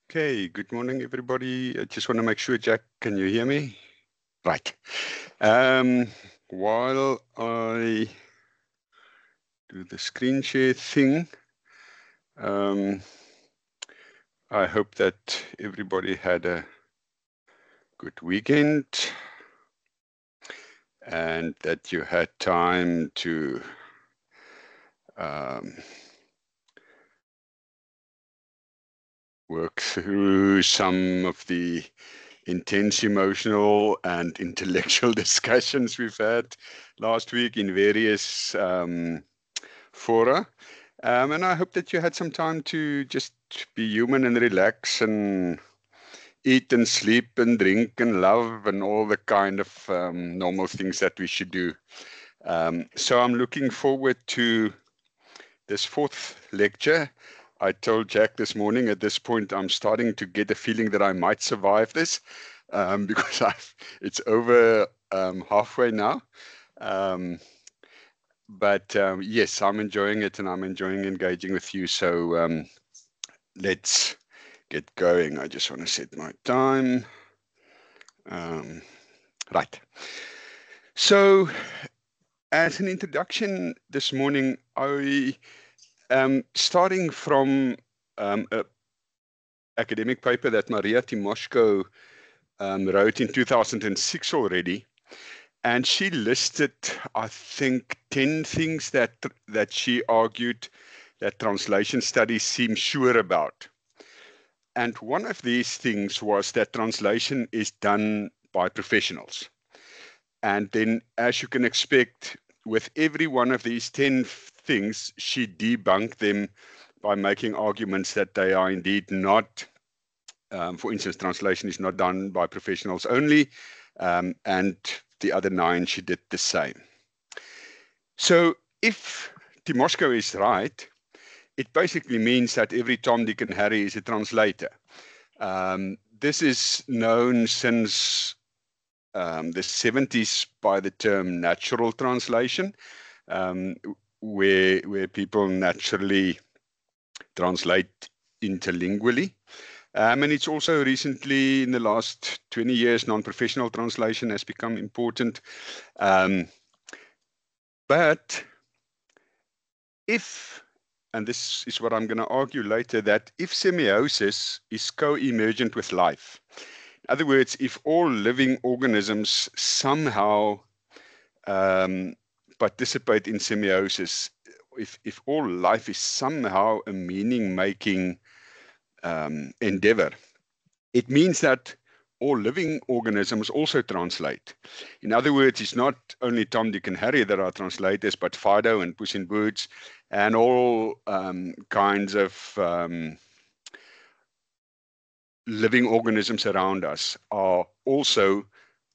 Okay, good morning, everybody. I just want to make sure, Jack, can you hear me? Right. Um, while I do the screen share thing, um, I hope that everybody had a good weekend and that you had time to um, work through some of the intense emotional and intellectual discussions we've had last week in various fora. And I hope that you had some time to just be human and relax and eat and sleep and drink and love and all the kind of normal things that we should do. So I'm looking forward to this fourth lecture. I told Jack this morning at this point I'm starting to get a feeling that I might survive this because it's over halfway now. Um, but yes, I'm enjoying it and I'm enjoying engaging with you. So let's get going. I just want to set my time. Right. So as an introduction this morning, I am starting from an academic paper that Maria Timoshko wrote in 2006 already. And she listed, I think, 10 things that she argued that translation studies seem sure about. And one of these things was that translation is done by professionals. And then, as you can expect, with every one of these 10 things, she debunked them by making arguments that they are indeed not. For instance, translation is not done by professionals only, and the other 9, she did the same. So if Timoshko is right, it basically means that every Tom, Dick, and Harry is a translator. This is known since the 70s by the term natural translation, where people naturally translate interlingually. And it's also recently, in the last 20 years, non-professional translation has become important. But if, and this is what I'm going to argue later, that if semiosis is co-emergent with life, in other words, if all living organisms somehow participate in semiosis, if all life is somehow a meaning-making endeavor, it means that all living organisms also translate. In other words, it's not only Tom, Dick, and Harry that are translators, but Fido and Puss in Boots and all kinds of living organisms around us are also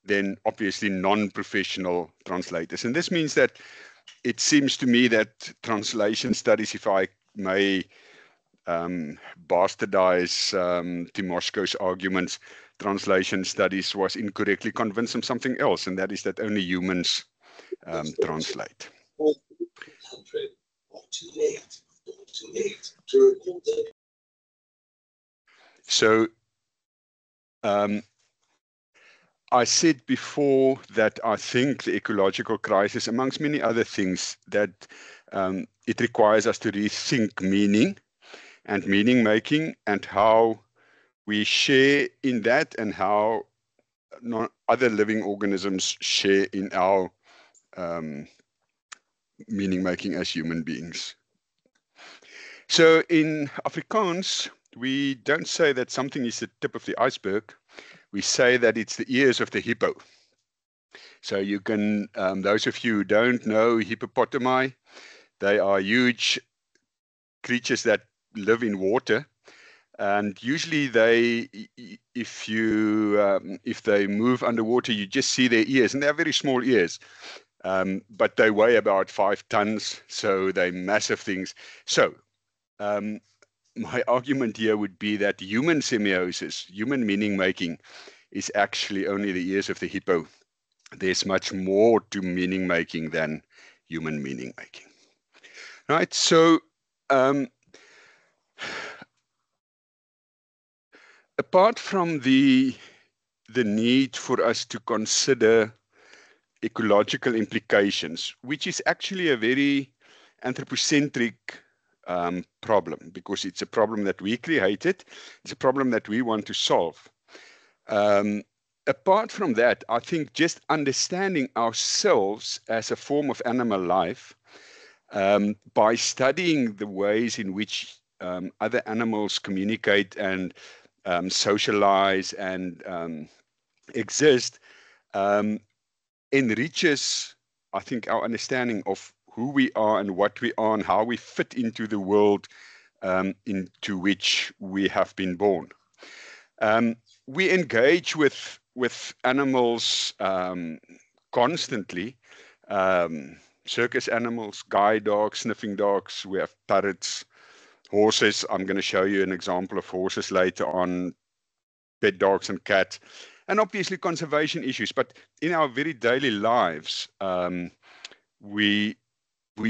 then obviously non-professional translators. And this means that it seems to me that translation studies, if I may bastardize Timoshko's arguments, translation studies was incorrectly convinced of something else, and that is that only humans translate. So I said before that I think the ecological crisis, amongst many other things, that it requires us to rethink meaning and meaning making and how we share in that and how other living organisms share in our meaning making as human beings. So in Afrikaans, we don't say that something is the tip of the iceberg. We say that it's the ears of the hippo. So you can, those of you who don't know hippopotami, they are huge creatures that live in water. And usually if they move underwater, you just see their ears, and they're very small ears. But they weigh about 5 tons, so they're massive things. So my argument here would be that human semiosis, human meaning making, is actually only the ears of the hippo. There's much more to meaning making than human meaning making. Right, so apart from the need for us to consider ecological implications, which is actually a very anthropocentric problem, because it's a problem that we created, it's a problem that we want to solve. Apart from that, I think just understanding ourselves as a form of animal life, by studying the ways in which other animals communicate and socialize and exist, enriches, I think, our understanding of who we are and what we are and how we fit into the world into which we have been born. We engage with animals constantly. Circus animals, guide dogs, sniffing dogs. We have parrots, horses. I'm going to show you an example of horses later on, pet dogs and cats, and obviously conservation issues. But in our very daily lives, we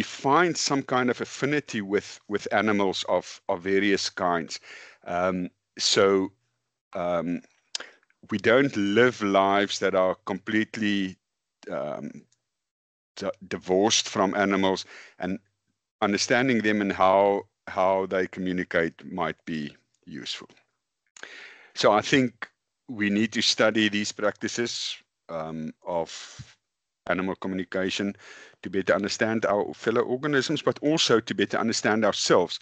find some kind of affinity with animals of various kinds. We don't live lives that are completely divorced from animals, and understanding them and how they communicate might be useful. So I think we need to study these practices of animal communication to better understand our fellow organisms, but also to better understand ourselves,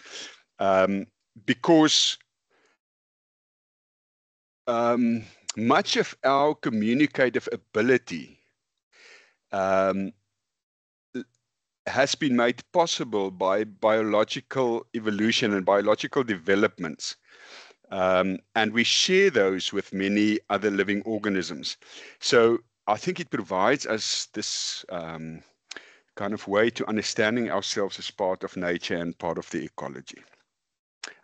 because much of our communicative ability has been made possible by biological evolution and biological developments. And we share those with many other living organisms. So I think it provides us this kind of way to understanding ourselves as part of nature and part of the ecology.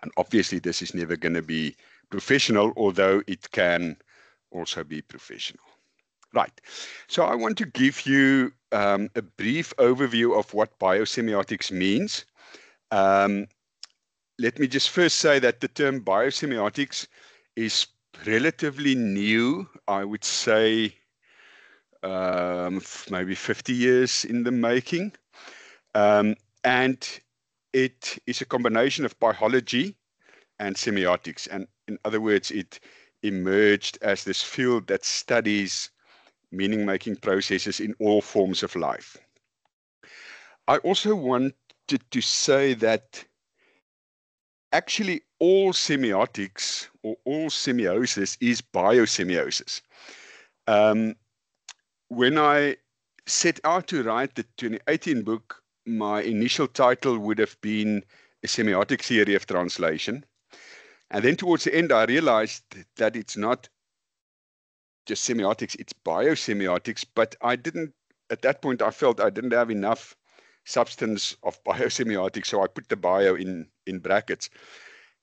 And obviously this is never going to be professional, although it can also be professional. Right. So I want to give you a brief overview of what biosemiotics means. Let me just first say that the term biosemiotics is relatively new. I would say maybe 50 years in the making. And it is a combination of biology and semiotics. And in other words, it emerged as this field that studies meaning-making processes in all forms of life. I also wanted to say that actually all semiotics or all semiosis is biosemiosis. When I set out to write the 2018 book, my initial title would have been A Semiotic Theory of Translation. And then towards the end, I realized that it's not just semiotics, it's biosemiotics, but I didn't, at that point, I felt I didn't have enough substance of biosemiotics, so I put the bio in brackets.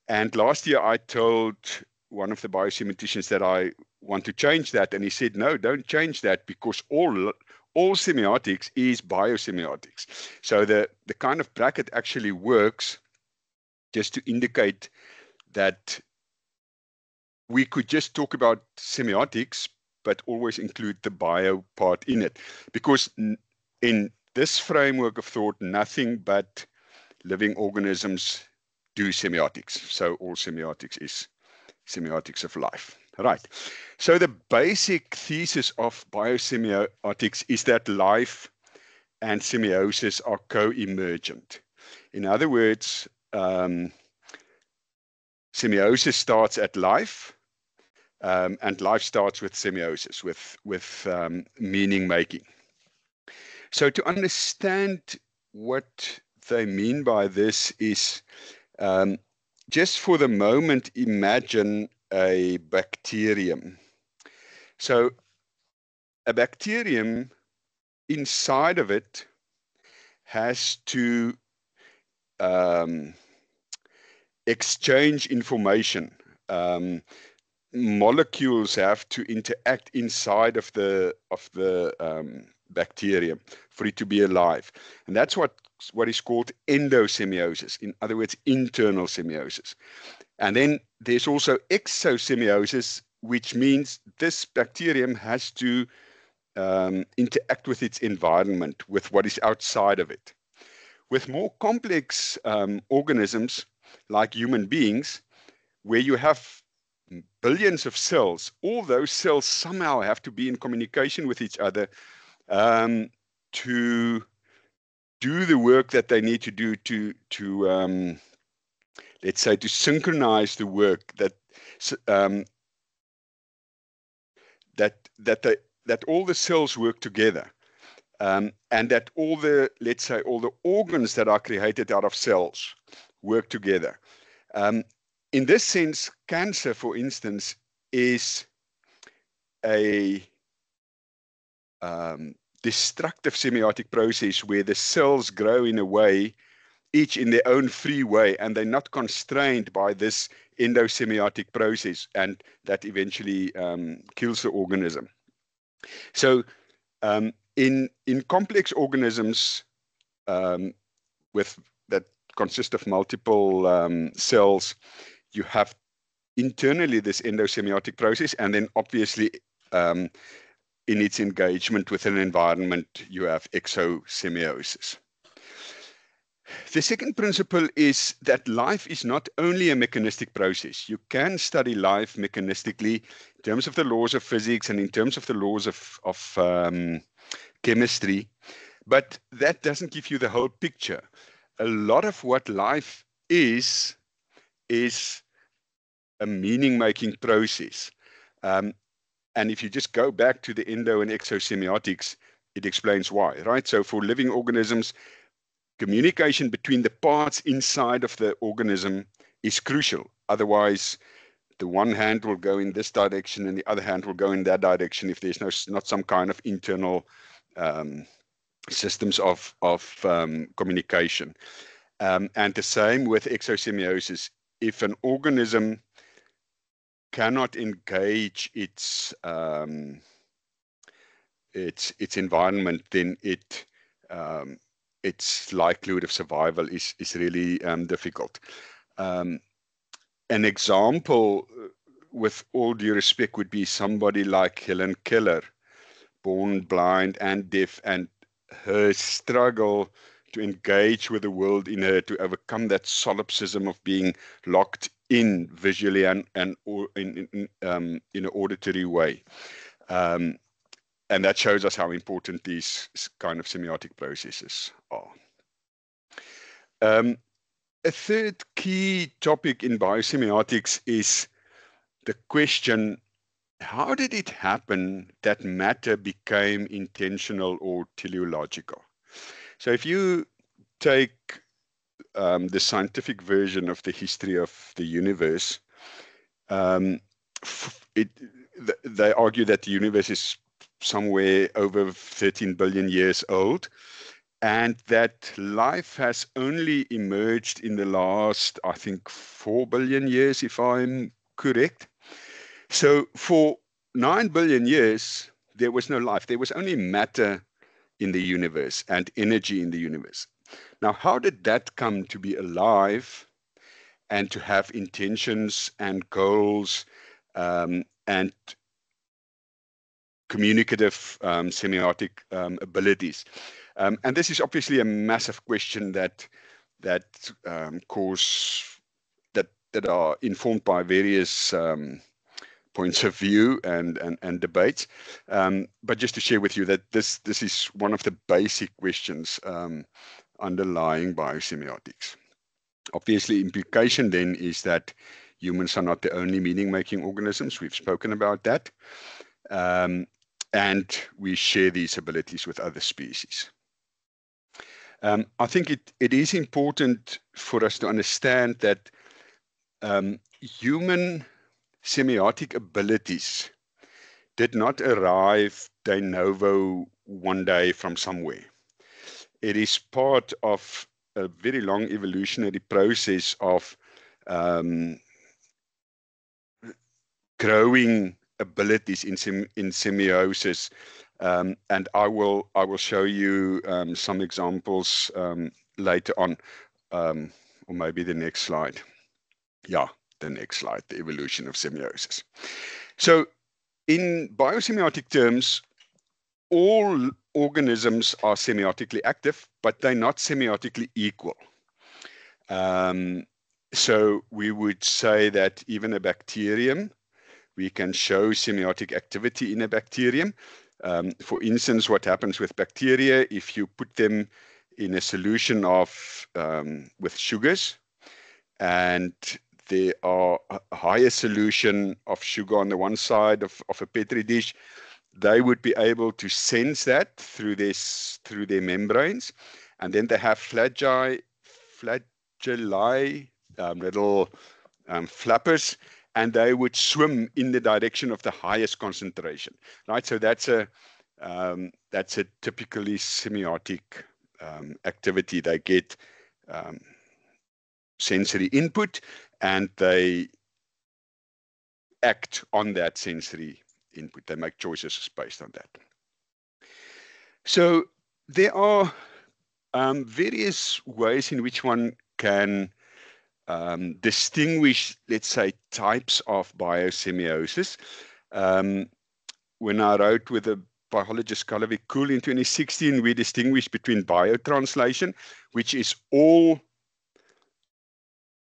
And last year I told one of the biosemiotics that I want to change that, and he said, no, don't change that, because all semiotics is biosemiotics. So the kind of bracket actually works just to indicate that we could just talk about semiotics, but always include the bio part in it. Because in this framework of thought, nothing but living organisms do semiotics. So all semiotics is semiotics of life. Right. So the basic thesis of biosemiotics is that life and semiosis are co-emergent. In other words, semiosis starts at life, and life starts with semiosis, with meaning making. So to understand what they mean by this is, just for the moment, imagine a bacterium. So a bacterium, inside of it, has to exchange information. Molecules have to interact inside of the bacterium for it to be alive, and that's what is called endosemiosis. In other words, internal semiosis. And then there's also exosemiosis, which means this bacterium has to interact with its environment, with what is outside of it. With more complex organisms like human beings, where you have billions of cells, all those cells somehow have to be in communication with each other to do the work that they need to do to let's say, to synchronize the work that that all the cells work together, and that all the, let's say, all the organs that are created out of cells work together. In this sense, cancer, for instance, is a destructive semiotic process where the cells grow in a way, each in their own free way, and they're not constrained by this endosemiotic process, and that eventually kills the organism. So in complex organisms with that consist of multiple cells, you have internally this endosemiotic process, and then obviously in its engagement with an environment, you have exosemiosis. The second principle is that life is not only a mechanistic process. You can study life mechanistically in terms of the laws of physics and in terms of the laws of chemistry, but that doesn't give you the whole picture. A lot of what life is a meaning-making process. And if you just go back to the endo and exosemiotics, it explains why, right? So for living organisms, communication between the parts inside of the organism is crucial. Otherwise, the one hand will go in this direction and the other hand will go in that direction if there's not some kind of internal systems of communication. And the same with exosemiosis. If an organism cannot engage its environment, then its likelihood of survival is really difficult. An example, with all due respect, would be somebody like Helen Keller, born blind and deaf, and her struggle to engage with the world in her, to overcome that solipsism of being locked in visually and or in an auditory way. And that shows us how important these kind of semiotic processes are. A third key topic in biosemiotics is the question, how did it happen that matter became intentional or teleological? So if you take the scientific version of the history of the universe, they argue that the universe is somewhere over 13 billion years old, and that life has only emerged in the last, I think, 4 billion years, if I'm correct. So for 9 billion years, there was no life. There was only matter in the universe and energy in the universe. Now, how did that come to be alive and to have intentions and goals and communicative semiotic abilities? And this is obviously a massive question that are informed by various points of view and debates. But just to share with you that this is one of the basic questions underlying biosemiotics. Obviously, implication then is that humans are not the only meaning-making organisms. We've spoken about that. And we share these abilities with other species. I think it is important for us to understand that human semiotic abilities did not arrive de novo one day from somewhere. It is part of a very long evolutionary process of growing abilities in semiosis, and I will show you some examples later on, or maybe the next slide. Yeah. the next slide, the evolution of semiosis. So in biosemiotic terms, all organisms are semiotically active, but they're not semiotically equal. So we would say that even a bacterium, we can show semiotic activity in a bacterium. For instance, what happens with bacteria, if you put them in a solution of with sugars, and there are a higher solution of sugar on the one side of a Petri dish, they would be able to sense that through their membranes, and then they have flagella, little flappers, and they would swim in the direction of the highest concentration, right? So that's a typically semiotic activity. They get sensory input, and they act on that sensory input. They make choices based on that. So there are various ways in which one can distinguish, let's say, types of biosemiosis. When I wrote with the biologist Karlovik Kuhl in 2016, we distinguished between biotranslation, which is all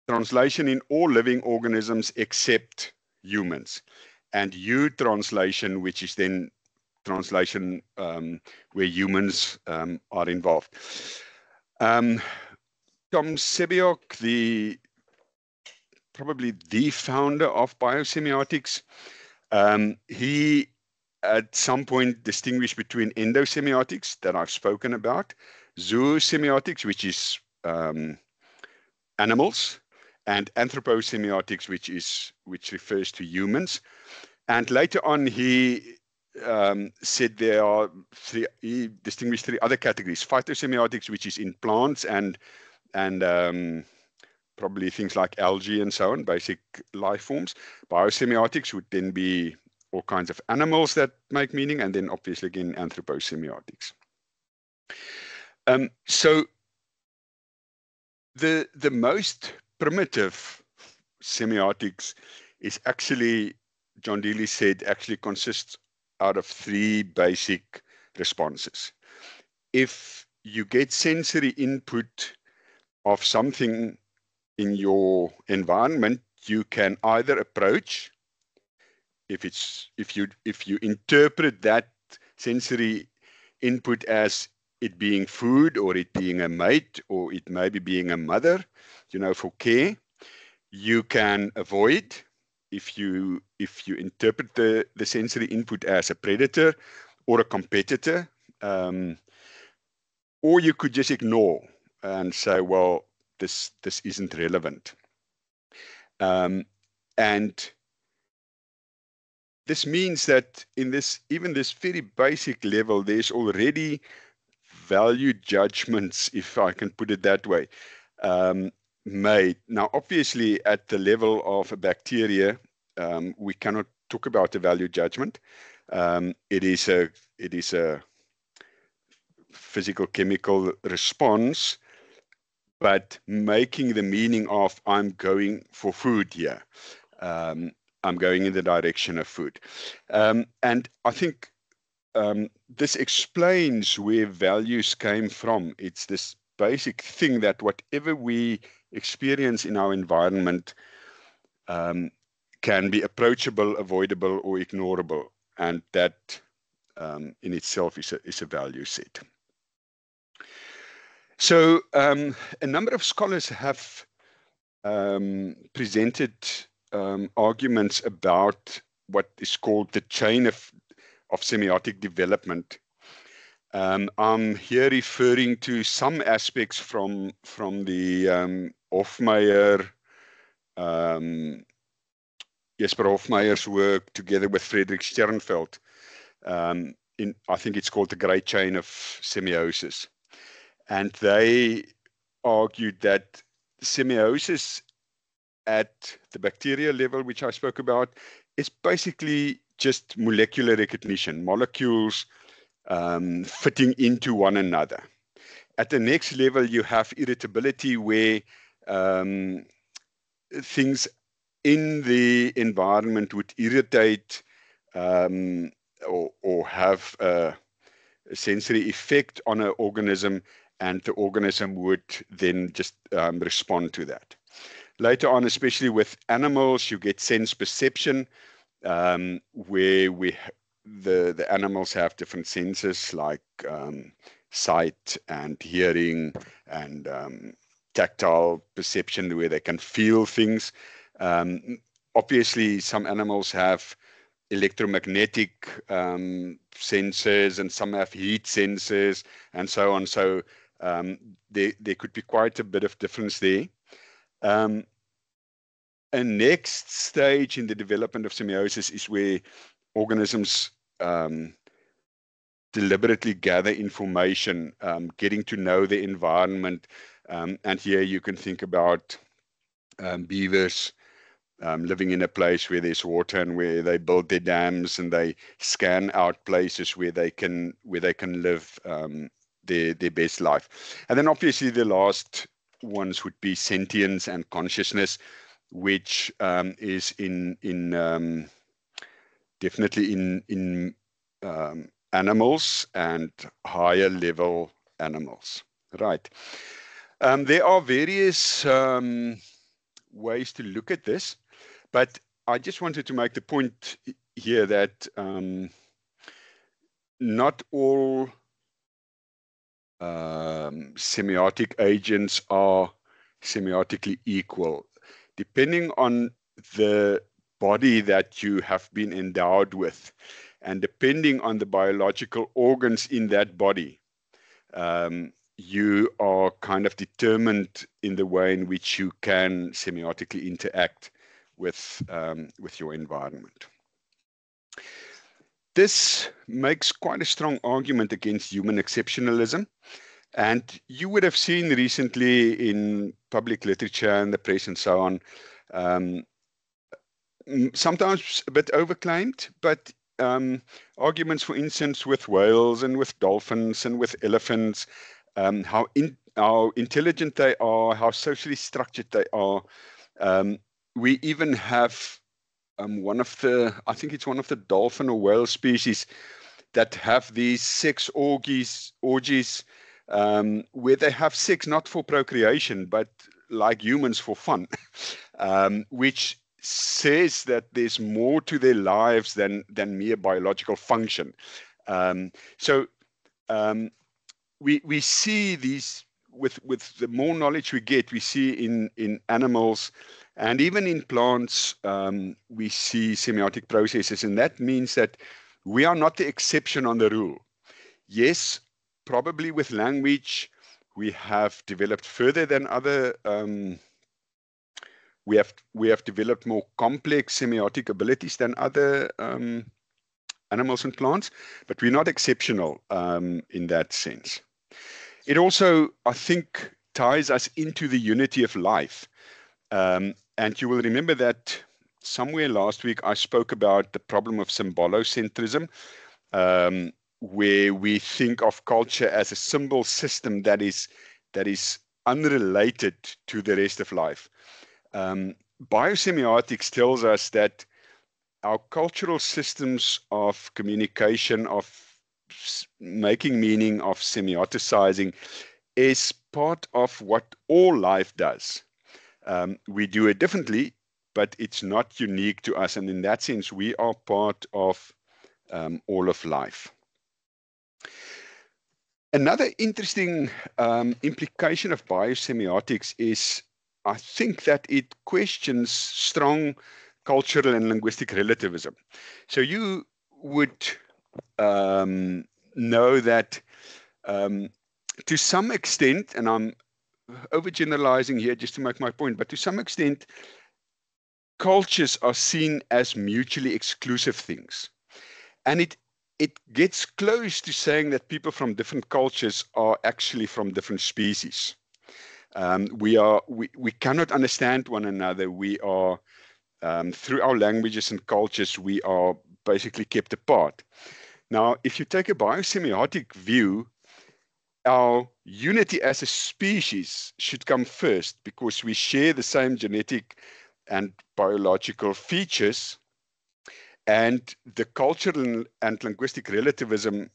translation in all living organisms except humans, and eutranslation, which is then translation where humans are involved. Tom Sebeok, probably the founder of biosemiotics, he at some point distinguished between endosemiotics that I've spoken about, zoosemiotics, which is animals, and anthroposemiotics, which refers to humans. And later on, he said he distinguished three other categories: phytosemiotics, which is in plants and probably things like algae and so on, basic life forms. Biosemiotics would then be all kinds of animals that make meaning, and then obviously again anthroposemiotics. So the most primitive semiotics is actually, John Dewey said, actually consists out of three basic responses. If you get sensory input of something in your environment, you can either approach, if you interpret that sensory input as it being food, or it being a mate, or it maybe being a mother, for care. You can avoid if you interpret the sensory input as a predator or a competitor, or you could just ignore and say, well, this isn't relevant. And this means that in even this very basic level, there's already value judgments, if I can put it that way, made. Now, obviously, at the level of a bacteria, we cannot talk about a value judgment. It is a physical chemical response, but making the meaning of I'm going for food here. I'm going in the direction of food. And I think this explains where values came from. It's this basic thing that whatever we experience in our environment can be approachable, avoidable, or ignorable, and that in itself is a value set. So a number of scholars have presented arguments about what is called the chain of semiotic development. I'm here referring to some aspects from the Hofmeyr, Jesper Hofmeyr's work together with Frederick Sternfeld. I think it's called the Great Chain of Semiosis. And they argued that semiosis at the bacterial level, which I spoke about, is basically just molecular recognition, molecules fitting into one another. At the next level, you have irritability, where things in the environment would irritate or have a sensory effect on an organism, and the organism would then just respond to that. Later on, especially with animals, you get sense perception, where the animals have different senses like sight and hearing and tactile perception, where they can feel things. Obviously, some animals have electromagnetic sensors, and some have heat sensors, and so on. So there could be quite a bit of difference there. A next stage in the development of semiosis is where organisms deliberately gather information, getting to know the environment. And here you can think about beavers living in a place where there's water, and where they build their dams, and they scan out places where they can live their best life. And then obviously the last ones would be sentience and consciousness, which is definitely in animals and higher level animals. Right. There are various ways to look at this, but I just wanted to make the point here that not all semiotic agents are semiotically equal. Depending on the body that you have been endowed with, and depending on the biological organs in that body, you are kind of determined in the way in which you can semiotically interact with your environment. This makes quite a strong argument against human exceptionalism. And you would have seen recently in public literature and the press and so on, sometimes a bit overclaimed, but arguments, for instance, with whales and with dolphins and with elephants, how intelligent they are, how socially structured they are. We even have I think it's one of the dolphin or whale species that have these sex orgies, where they have sex not for procreation, but like humans for fun, which says that there's more to their lives than mere biological function. So we see these with the more knowledge we get, we see in animals and even in plants, we see semiotic processes, and that means that we are not the exception on the rule. Yes, probably with language, we have developed further than other. We have developed more complex semiotic abilities than other animals and plants, but we're not exceptional in that sense. It also, I think, ties us into the unity of life. And you will remember that somewhere last week I spoke about the problem of symbolocentrism, where we think of culture as a symbol system that is unrelated to the rest of life. Biosemiotics tells us that our cultural systems of communication, of making meaning, of semioticizing, is part of what all life does. We do it differently, but it's not unique to us. And in that sense, we are part of all of life. Another interesting implication of biosemiotics is, I think, that it questions strong cultural and linguistic relativism. So you would know that to some extent, and I'm overgeneralizing here just to make my point, but to some extent, cultures are seen as mutually exclusive things. And it gets close to saying that people from different cultures are actually from different species. We cannot understand one another. We are, through our languages and cultures, we are basically kept apart. Now, if you take a biosemiotic view, our unity as a species should come first, because we share the same genetic and biological features, and the cultural and linguistic relativism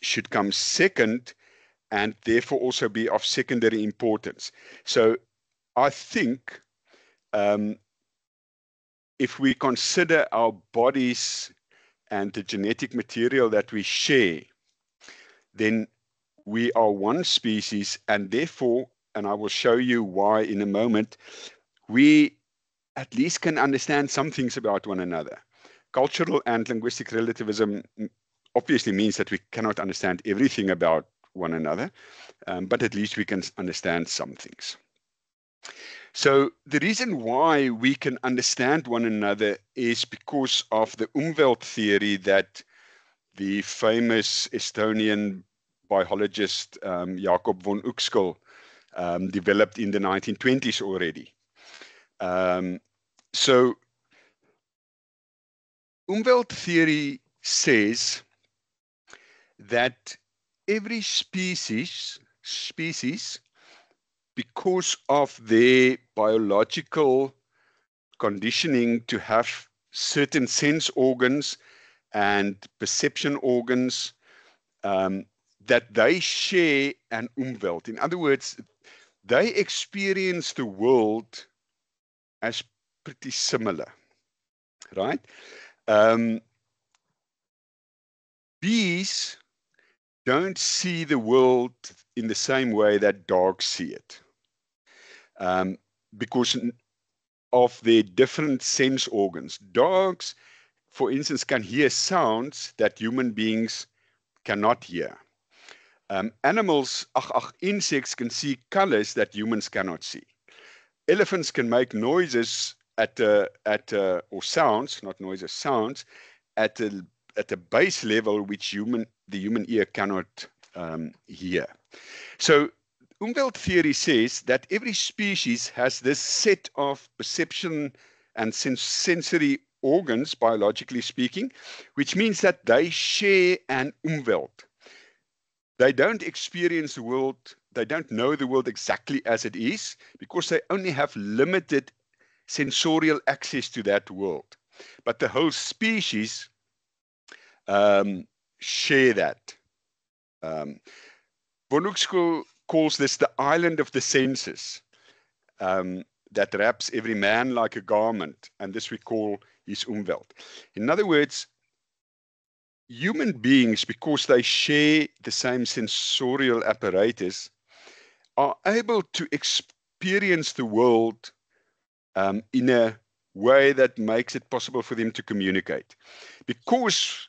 should come second, and therefore also be of secondary importance. So I think if we consider our bodies and the genetic material that we share, then we are one species, and therefore, and I will show you why in a moment, we at least can understand some things about one another. Cultural and linguistic relativism obviously means that we cannot understand everything about one another, but at least we can understand some things. So the reason why we can understand one another is because of the Umwelt theory that the famous Estonian biologist Jakob von Uexküll developed in the 1920s already. So Umwelt theory says that every species, because of their biological conditioning to have certain sense organs and perception organs, that they share an Umwelt. In other words, they experience the world as pretty similar, right? Bees don't see the world in the same way that dogs see it, because of their different sense organs. Dogs, for instance, can hear sounds that human beings cannot hear. Animals, insects can see colors that humans cannot see. Elephants can make noises or sounds, not noises, sounds at a base level which the human ear cannot hear. So Umwelt theory says that every species has this set of perception and sensory organs, biologically speaking, which means that they share an Umwelt. They don't experience the world, they don't know the world exactly as it is, because they only have limited sensorial access to that world. But the whole species share that. Von Uexküll calls this the island of the senses, that wraps every man like a garment, and this we call his Umwelt. In other words, human beings, because they share the same sensorial apparatus, are able to experience the world in a way that makes it possible for them to communicate. Because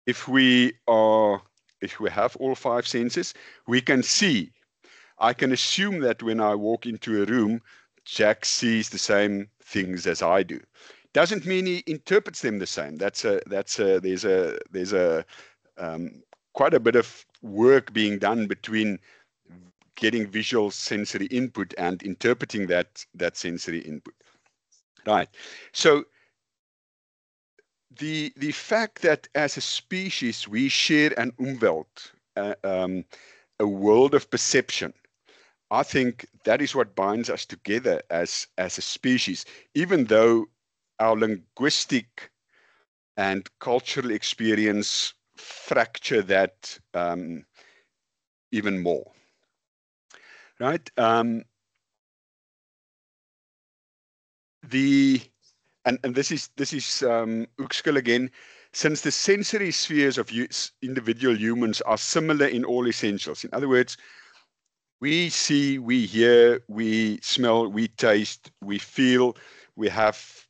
if we have all five senses, we can see. I can assume that when I walk into a room, Jack sees the same things as I do. Doesn't mean he interprets them the same. There's quite a bit of work being done between getting visual sensory input and interpreting that sensory input. Right. So the fact that as a species we share an Umwelt, a world of perception, I think that is what binds us together as a species, even though our linguistic and cultural experience fracture that even more. Right? And this is Uexküll again. Since the sensory spheres of individual humans are similar in all essentials. In other words, we see, we hear, we smell, we taste, we feel, we have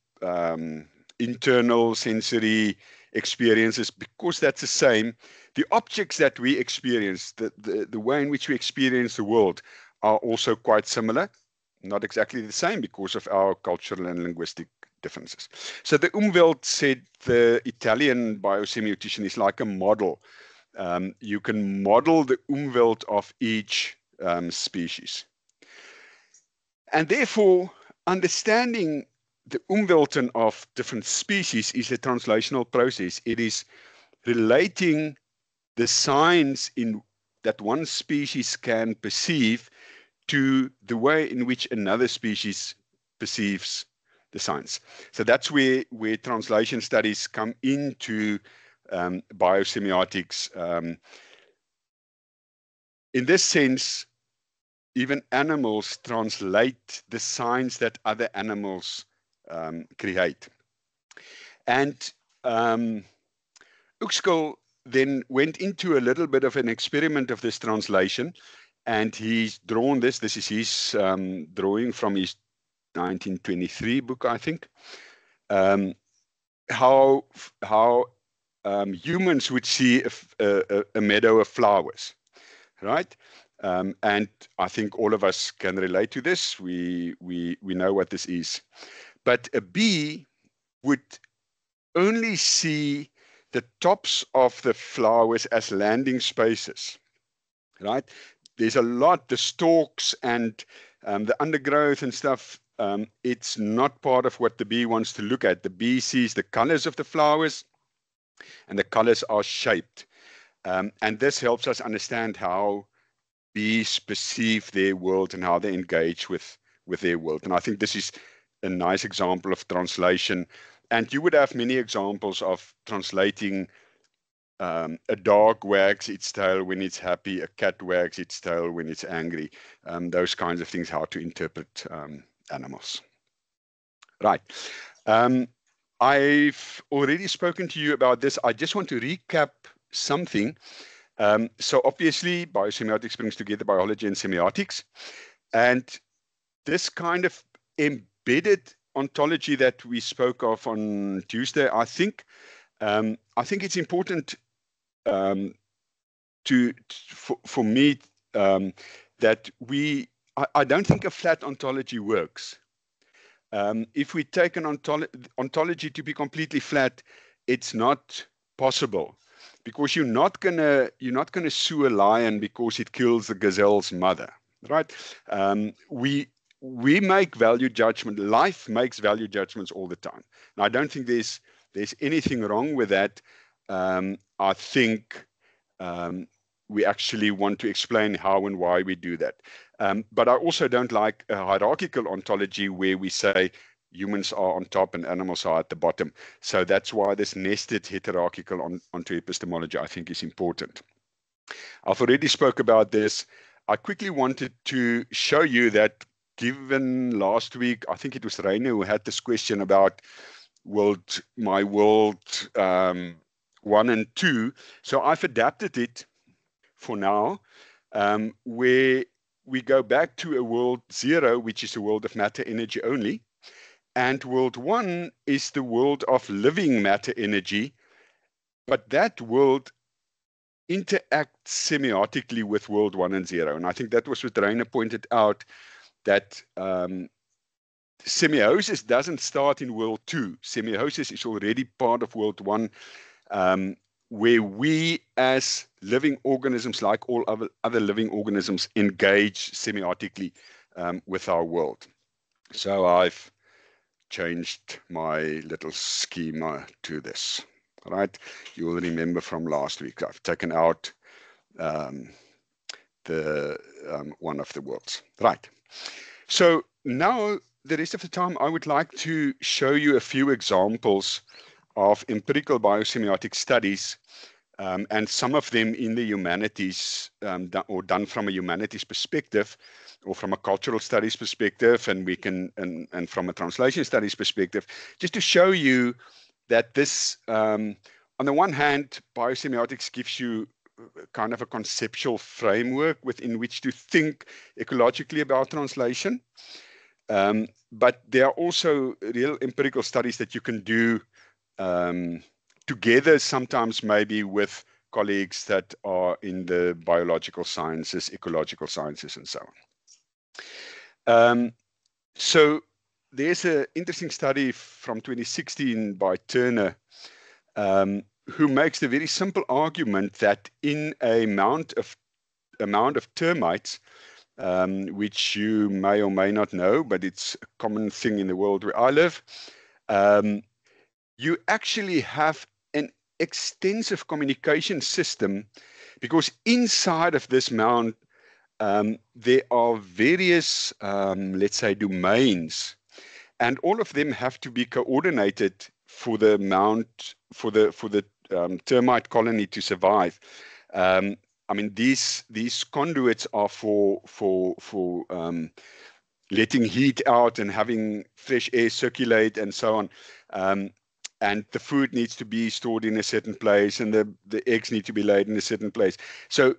internal sensory experiences. Because that's the same, the objects that we experience, the way in which we experience the world, are also quite similar. Not exactly the same because of our cultural and linguistic differences. So the Umwelt, said the Italian biosemiotician, is like a model. You can model the Umwelt of each species. And therefore, understanding the Umwelten of different species is a translational process. It is relating the signs that one species can perceive to the way in which another species perceives the signs. So that's where translation studies come into biosemiotics. In this sense, even animals translate the signs that other animals create. And Uexküll then went into a little bit of an experiment of this translation, and he's drawn this. This is his drawing from his 1923 book, I think. How humans would see a meadow of flowers, right? And I think all of us can relate to this. We know what this is. But a bee would only see the tops of the flowers as landing spaces, right? There's a lot, the stalks and the undergrowth and stuff, it's not part of what the bee wants to look at. The bee sees the colors of the flowers, and the colors are shaped. And this helps us understand how bees perceive their world and how they engage with their world. And I think this is a nice example of translation. And you would have many examples of translating. A dog wags its tail when it's happy, a cat wags its tail when it's angry. Those kinds of things, how to interpret animals. Right. I've already spoken to you about this. I just want to recap something. So obviously, biosemiotics brings together biology and semiotics. And this kind of embedded ontology that we spoke of on Tuesday, I think it's important for me that I don't think a flat ontology works. If we take an ontology to be completely flat, it's not possible, because you're not gonna sue a lion because it kills the gazelle's mother, right? We make value judgment. Life makes value judgments all the time. And I don't think there's anything wrong with that. I think we actually want to explain how and why we do that. But I also don't like a hierarchical ontology where we say humans are on top and animals are at the bottom. So that's why this nested hierarchical onto epistemology, I think, is important. I've already spoke about this. I quickly wanted to show you that, given last week, I think it was Rainer who had this question about my world 1 and 2. So I've adapted it for now, where we go back to a world 0, which is a world of matter energy only. And world 1 is the world of living matter energy. But that world interacts semiotically with world 1 and 0. And I think that was what Rainer pointed out, that semiosis doesn't start in world 2. Semiosis is already part of world 1, where we as living organisms, like all other living organisms, engage semiotically with our world. So I've changed my little schema to this, right? You will remember from last week, I've taken out the one of the worlds, right? So now, the rest of the time, I would like to show you a few examples of empirical biosemiotic studies, and some of them in the humanities, or done from a humanities perspective, or from a cultural studies perspective, and we can and from a translation studies perspective, just to show you that this, on the one hand, biosemiotics gives you kind of a conceptual framework within which to think ecologically about translation. But there are also real empirical studies that you can do together, sometimes maybe with colleagues that are in the biological sciences, ecological sciences, and so on. So there's an interesting study from 2016 by Turner, who makes the very simple argument that in a amount of termites, which you may or may not know, but it's a common thing in the world where I live, you actually have an extensive communication system, because inside of this mound, there are various, let's say, domains and all of them have to be coordinated for the termite colony to survive. I mean, these conduits are for letting heat out and having fresh air circulate and so on. And the food needs to be stored in a certain place, and the eggs need to be laid in a certain place. So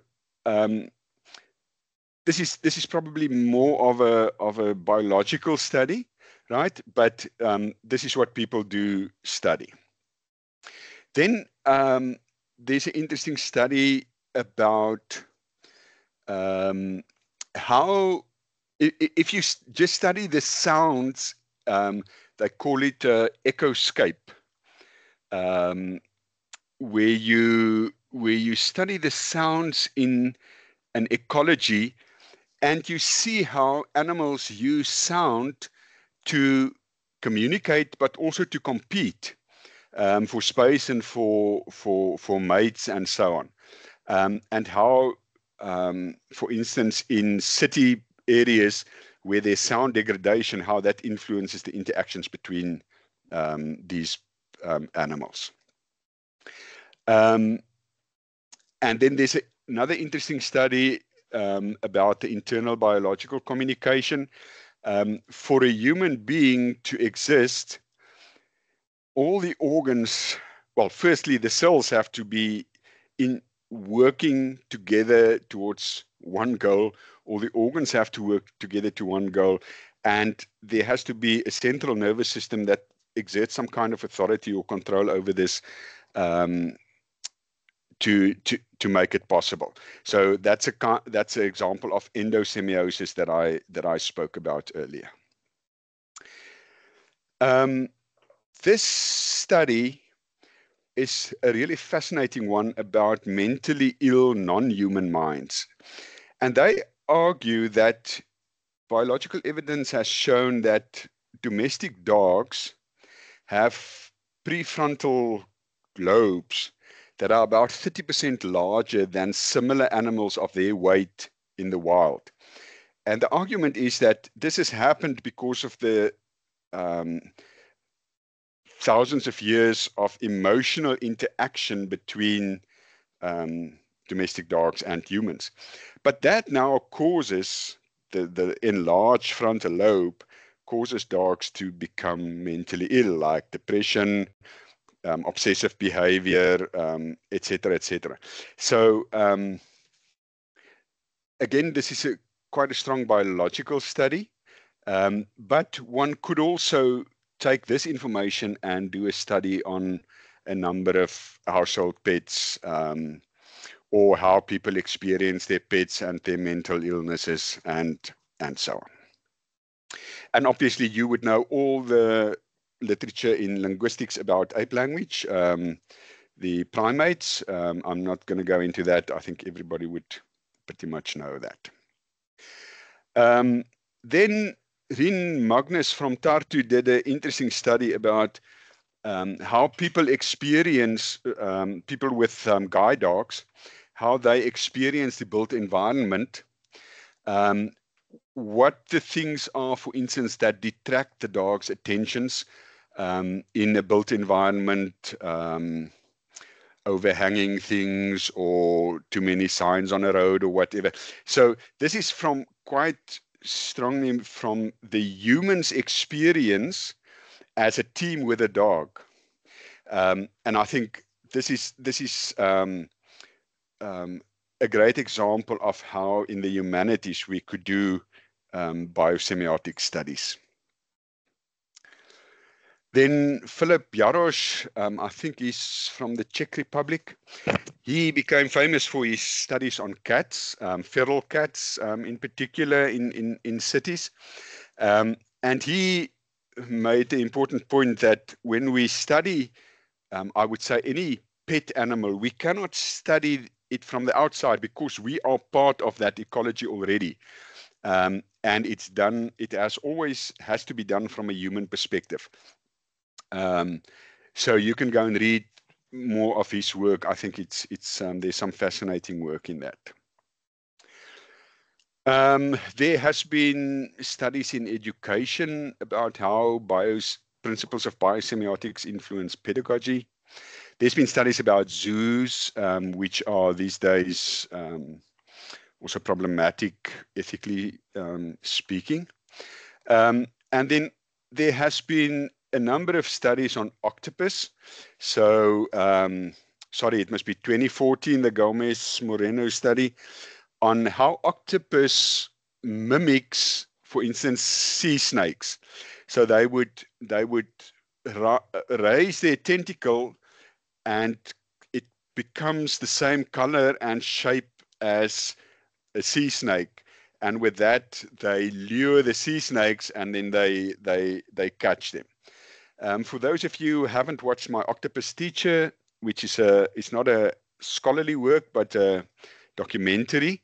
this is probably more of a biological study, right? But this is what people do study. Then there's an interesting study about how, if you just study the sounds, they call it echoscape, where you study the sounds in an ecology, and you see how animals use sound to communicate, but also to compete for space and for mates and so on. And how, for instance, in city areas where there's sound degradation, how that influences the interactions between these animals. And then there's another interesting study about the internal biological communication. For a human being to exist, all the organs, well, firstly, the cells have to be working together towards one goal. All the organs have to work together to one goal. And there has to be a central nervous system that exerts some kind of authority or control over this to make it possible. So that's an example of endosemiosis that I spoke about earlier. This study is a really fascinating one about mentally ill non-human minds. And they argue that biological evidence has shown that domestic dogs have prefrontal lobes that are about 30% larger than similar animals of their weight in the wild. And the argument is that this has happened because of the thousands of years of emotional interaction between domestic dogs and humans. But that now causes the enlarged frontal lobe causes dogs to become mentally ill, like depression, obsessive behavior, etc., etc. So again, this is quite a strong biological study, but one could also take this information and do a study on a number of household pets, or how people experience their pets and their mental illnesses and so on. And obviously you would know all the literature in linguistics about ape language, the primates. I'm not going to go into that. I think everybody would pretty much know that. Then Rin Magnus from Tartu did an interesting study about how people experience, people with guide dogs, how they experience the built environment, what the things are, for instance, that detract the dog's attentions in a built environment, overhanging things or too many signs on a road or whatever. So this is from quite strongly from the human's experience as a team with a dog. And I think this is a great example of how in the humanities we could do biosemiotic studies. Then Philip Jarosz, I think he's from the Czech Republic. He became famous for his studies on cats, feral cats in particular in cities. And he made the important point that when we study, I would say, any pet animal, we cannot study it from the outside because we are part of that ecology already. And it's done, it has to be done from a human perspective. So you can go and read more of his work. I think it's there's some fascinating work in that. There has been studies in education about how principles of biosemiotics influence pedagogy. There's been studies about zoos, which are these days also problematic, ethically speaking. And then there has been a number of studies on octopus. So, sorry, it must be 2014, the Gomez Moreno study on how octopus mimics, for instance, sea snakes. So they would raise their tentacle, and it becomes the same color and shape as a sea snake. And with that, they lure the sea snakes, and then they catch them. For those of you who haven't watched my Octopus Teacher, which is it's not a scholarly work, but a documentary,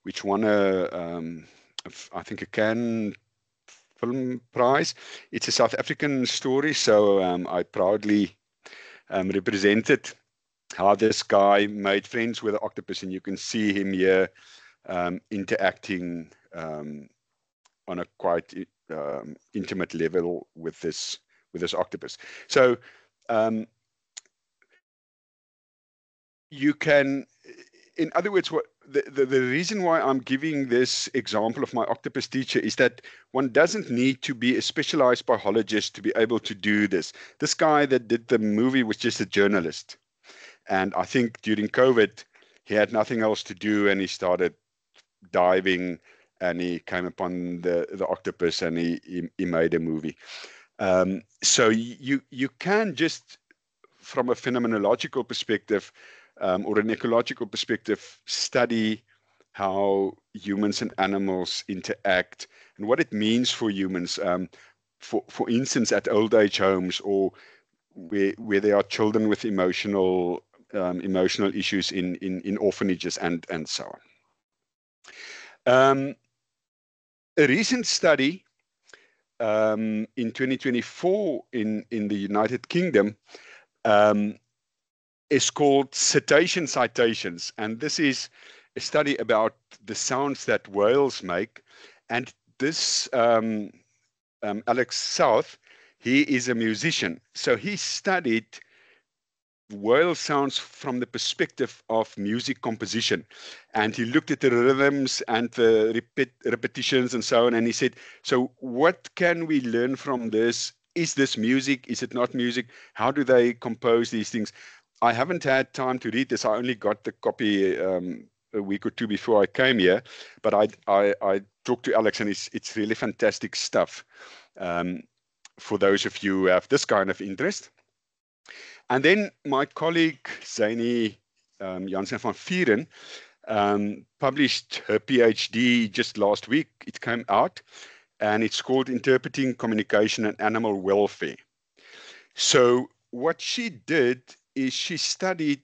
which won I think a Cannes Film Prize. It's a South African story, so I proudly represented how this guy made friends with the octopus, and you can see him here interacting on a quite intimate level with this octopus. So you can, in other words, what the reason why I'm giving this example of my Octopus Teacher is that one doesn't need to be a specialized biologist to be able to do this. This guy that did the movie was just a journalist. And I think during COVID, he had nothing else to do, and he started diving, and he came upon the octopus, and he made a movie. So you can just, from a phenomenological perspective, or an ecological perspective, study how humans and animals interact and what it means for humans. For instance, at old age homes, or where there are children with emotional issues in orphanages and so on. A recent study in 2024 in the United Kingdom is called Cetacean Citations, and this is a study about the sounds that whales make. And this Alex South, he is a musician, so he studied whale sounds from the perspective of music composition, and he looked at the rhythms and the repetitions and so on, and he said, so what can we learn from this? Is this music? Is it not music? How do they compose these things? I haven't had time to read this. I only got the copy a week or two before I came here, but I talked to Alex, and it's really fantastic stuff for those of you who have this kind of interest. And then my colleague Zani Jansen van Vieren published her PhD just last week. It came out, and it's called Interpreting Communication and Animal Welfare. So what she did is she studied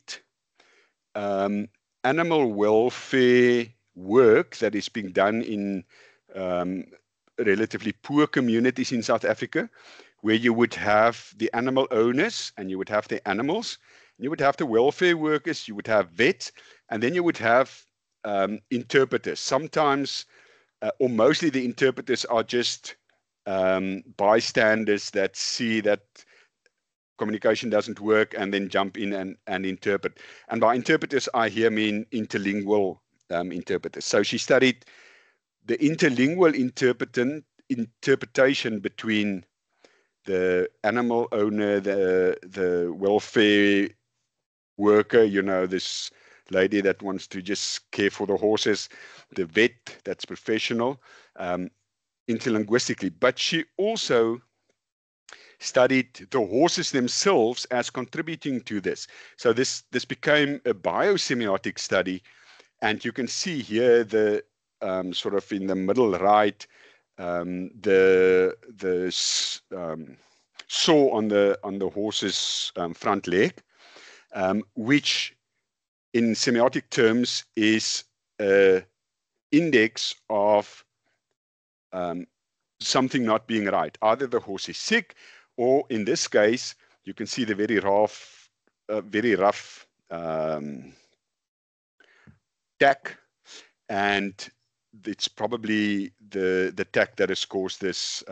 animal welfare work that is being done in relatively poor communities in South Africa, where you would have the animal owners, and you would have the animals, and you would have the welfare workers, you would have vets, and then you would have interpreters. Sometimes, or mostly, the interpreters are just bystanders that see that communication doesn't work and then jump in and interpret. And by interpreters, I here mean interlingual interpreters. So she studied the interlingual interpretation between the animal owner, the welfare worker, this lady that wants to just care for the horses, the vet that's professional, interlinguistically. But she also studied the horses themselves as contributing to this. So this became a biosemiotic study, and you can see here the sort of in the middle right, the saw on the horse's front leg, which in semiotic terms is an index of something not being right. Either the horse is sick, or in this case, you can see the very rough tack, and it's probably the tack that has caused this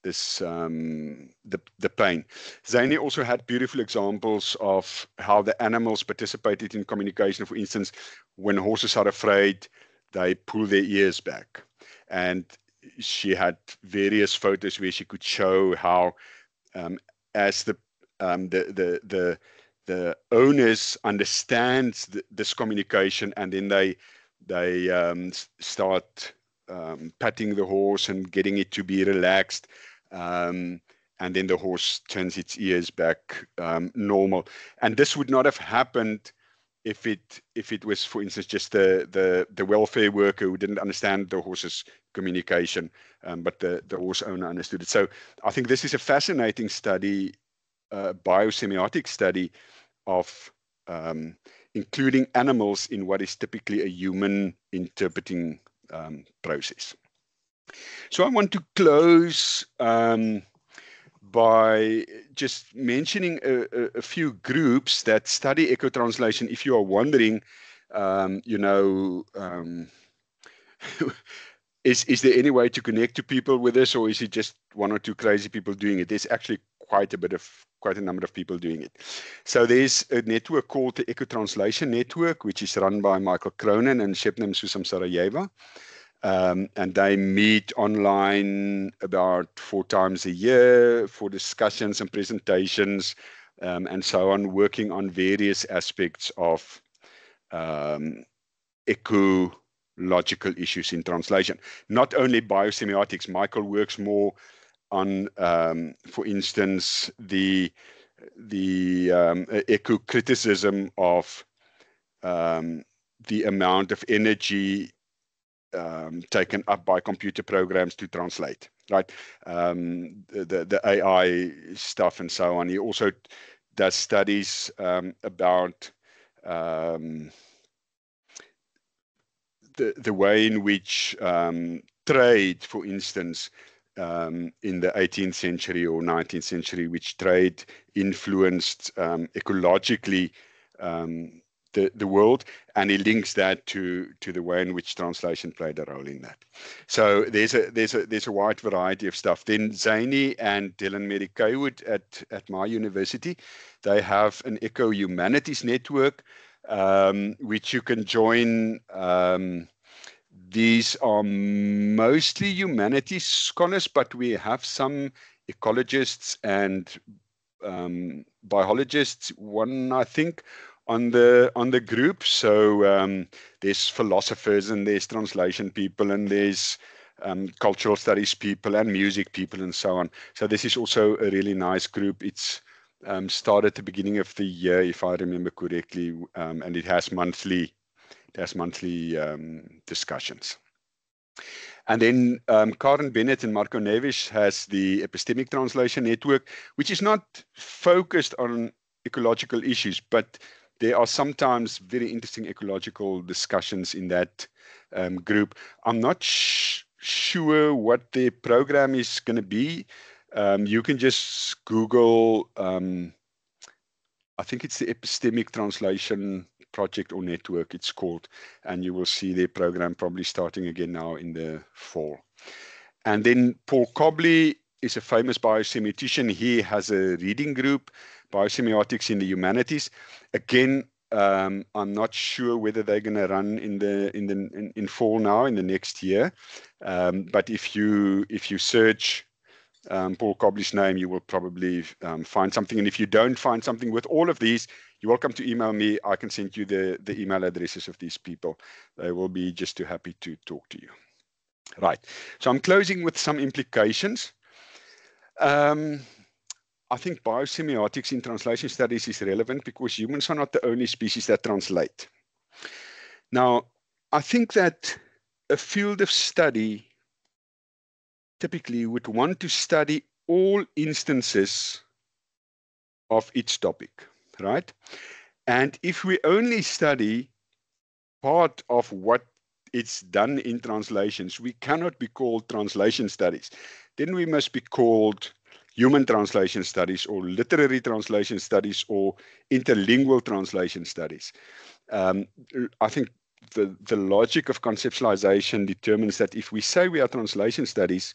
the pain. Zane also had beautiful examples of how the animals participated in communication. For instance, when horses are afraid, they pull their ears back. And she had various photos where she could show how as the owners understand this communication, and then they start patting the horse and getting it to be relaxed, and then the horse turns its ears back normal. And this would not have happened if it was, for instance, just the welfare worker who didn't understand the horse's communication, but the horse owner understood it. So I think this is a fascinating study, biosemiotic study of including animals in what is typically a human interpreting process. So I want to close by just mentioning a few groups that study eco-translation. If you are wondering, is there any way to connect to people with this, or is it just one or two crazy people doing it? There's actually quite a number of people doing it. So there's a network called the Eco-Translation Network, which is run by Michael Cronin and Shebnem Susamsarayeva. And they meet online about 4 times a year for discussions and presentations and so on, working on various aspects of ecological issues in translation. Not only biosemiotics. Michael works more on, for instance, the eco-criticism of the amount of energy taken up by computer programs to translate, right? The AI stuff and so on. He also does studies about the way in which trade, for instance, in the 18th century or 19th century, which trade influenced ecologically the world, and he links that to the way in which translation played a role in that. So there's a wide variety of stuff. Then Zane and Dylan Merrick-Kaywood at my university, they have an Eco Humanities network, which you can join. These are mostly humanities scholars, but we have some ecologists and biologists, one I think, on the group. So there's philosophers, and there's translation people, and there's cultural studies people, and music people, and so on. So this is also a really nice group. It's started at the beginning of the year, if I remember correctly, and it has monthly discussions. And then Karen Bennett and Marco Neves has the Epistemic Translation Network, which is not focused on ecological issues, but there are sometimes very interesting ecological discussions in that group. I'm not sure what their program is going to be. You can just Google, I think it's the Epistemic Translation Project or Network, it's called, and you will see their program probably starting again now in the fall. And then Paul Cobley is a famous biosemiotic. He has a reading group, Biosemiotics in the Humanities. Again, I'm not sure whether they're going to run in fall now, in the next year. But if you search Paul Cobley's name, you will probably find something. And if you don't find something with all of these, you're welcome to email me. I can send you the email addresses of these people. They will be just too happy to talk to you. Right. So I'm closing with some implications. I think biosemiotics in translation studies is relevant because humans are not the only species that translate. Now, I think that a field of study typically would want to study all instances of each topic, right? And if we only study part of what it's done in translations, we cannot be called translation studies. Then we must be called human translation studies, or literary translation studies, or interlingual translation studies. I think the logic of conceptualization determines that if we say we are translation studies,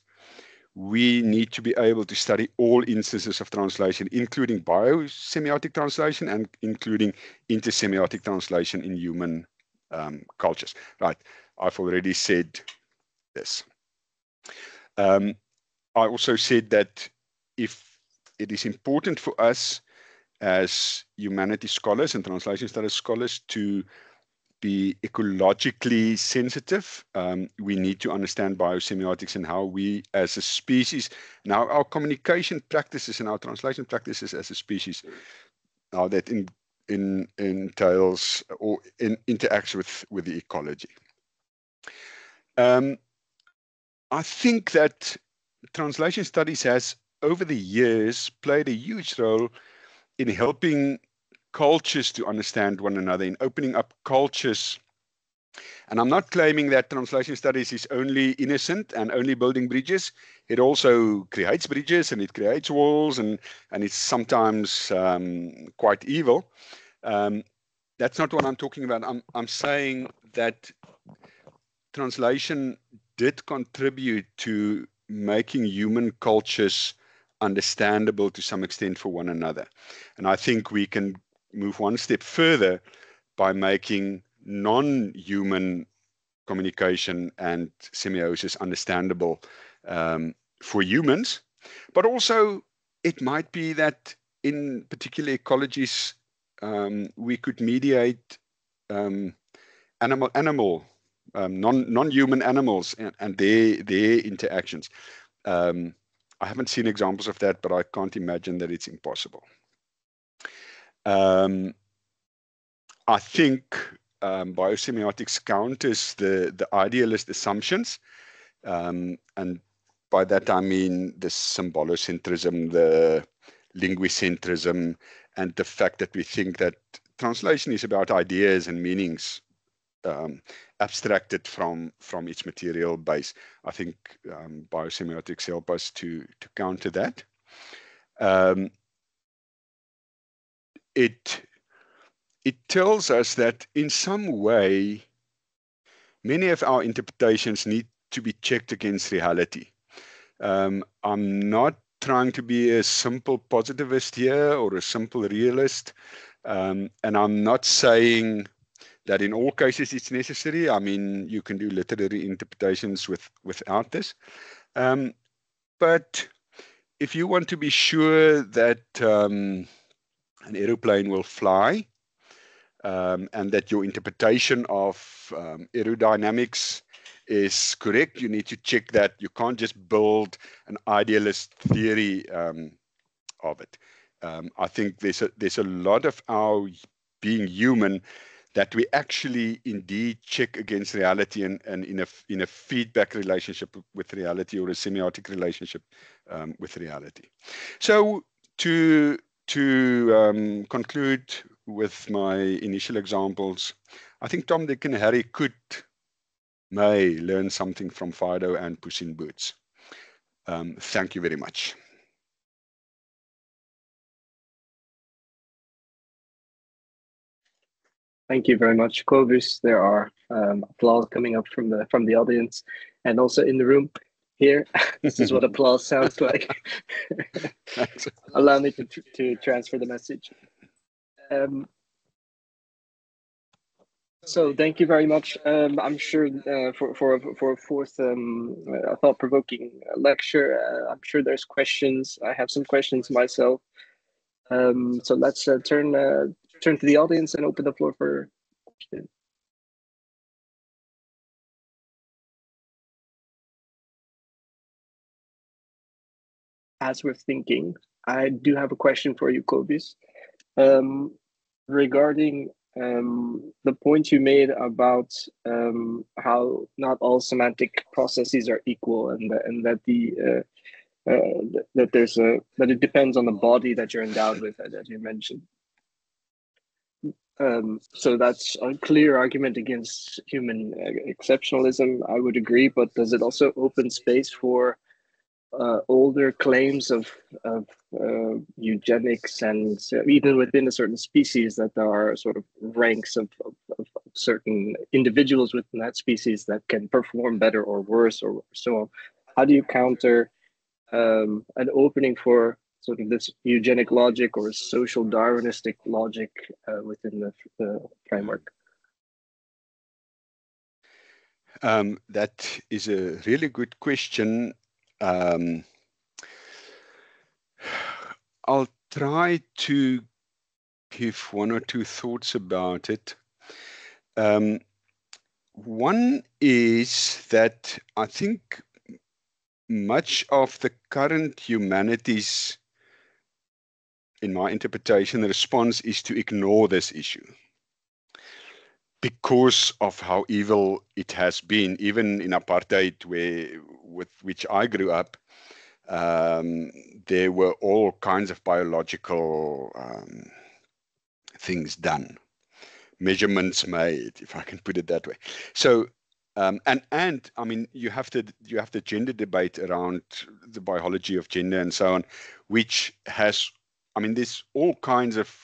we need to be able to study all instances of translation, including biosemiotic translation and including intersemiotic translation in human cultures. Right, I've already said this. I also said that if it is important for us as humanities scholars and translation studies scholars to be ecologically sensitive, we need to understand biosemiotics and how we as a species, now our communication practices and our translation practices as a species, how that entails or interacts with the ecology. I think that translation studies has over the years played a huge role in helping cultures to understand one another, in opening up cultures. And I'm not claiming that translation studies is only innocent and only building bridges. It also creates bridges and it creates walls, and it's sometimes quite evil. That's not what I'm talking about. I'm saying that translation did contribute to making human cultures understandable to some extent for one another. And I think we can move one step further by making non-human communication and semiosis understandable for humans. But also it might be that in particular ecologies, we could mediate non-human animals and their interactions. I haven't seen examples of that, but I can't imagine that it's impossible. I think biosemiotics counters the idealist assumptions, and by that I mean the symbolocentrism, the linguicentrism, and the fact that we think that translation is about ideas and meanings abstracted from its material base. I think biosemiotics help us to counter that. It tells us that in some way, many of our interpretations need to be checked against reality. I'm not trying to be a simple positivist here or a simple realist, and I'm not saying that in all cases it's necessary. I mean, you can do literary interpretations without this. But if you want to be sure that an aeroplane will fly, and that your interpretation of aerodynamics is correct, you need to check that. You can't just build an idealist theory of it. I think there's a lot of our being human that we actually indeed check against reality and in a feedback relationship with reality, or a semiotic relationship with reality. So to conclude with my initial examples, I think Tom, Dick, and Harry may learn something from Fido and Puss in Boots. Thank you very much. Thank you very much, Clovis. There are applause coming up from the audience and also in the room here. This is what applause sounds like. Allow me to transfer the message. So thank you very much. I'm sure for a fourth thought-provoking lecture, I'm sure there's questions. I have some questions myself. So let's turn to the audience and open the floor for questions. As we're thinking, I do have a question for you, Clovis, regarding the point you made about how not all semantic processes are equal, and that that it depends on the body that you're endowed with, that you mentioned. So that's a clear argument against human exceptionalism, I would agree, but does it also open space for older claims of eugenics, and even within a certain species that there are sort of ranks of certain individuals within that species that can perform better or worse or so on. How do you counter an opening for sort of this eugenic logic or social Darwinistic logic within the framework? That is a really good question. I'll try to give one or two thoughts about it. One is that I think much of the current humanities, in my interpretation, the response is to ignore this issue because of how evil it has been. Even in apartheid, with which I grew up, there were all kinds of biological things done, measurements made, if I can put it that way. So, and I mean, you have the gender debate around the biology of gender and so on, which has, I mean, there's all kinds of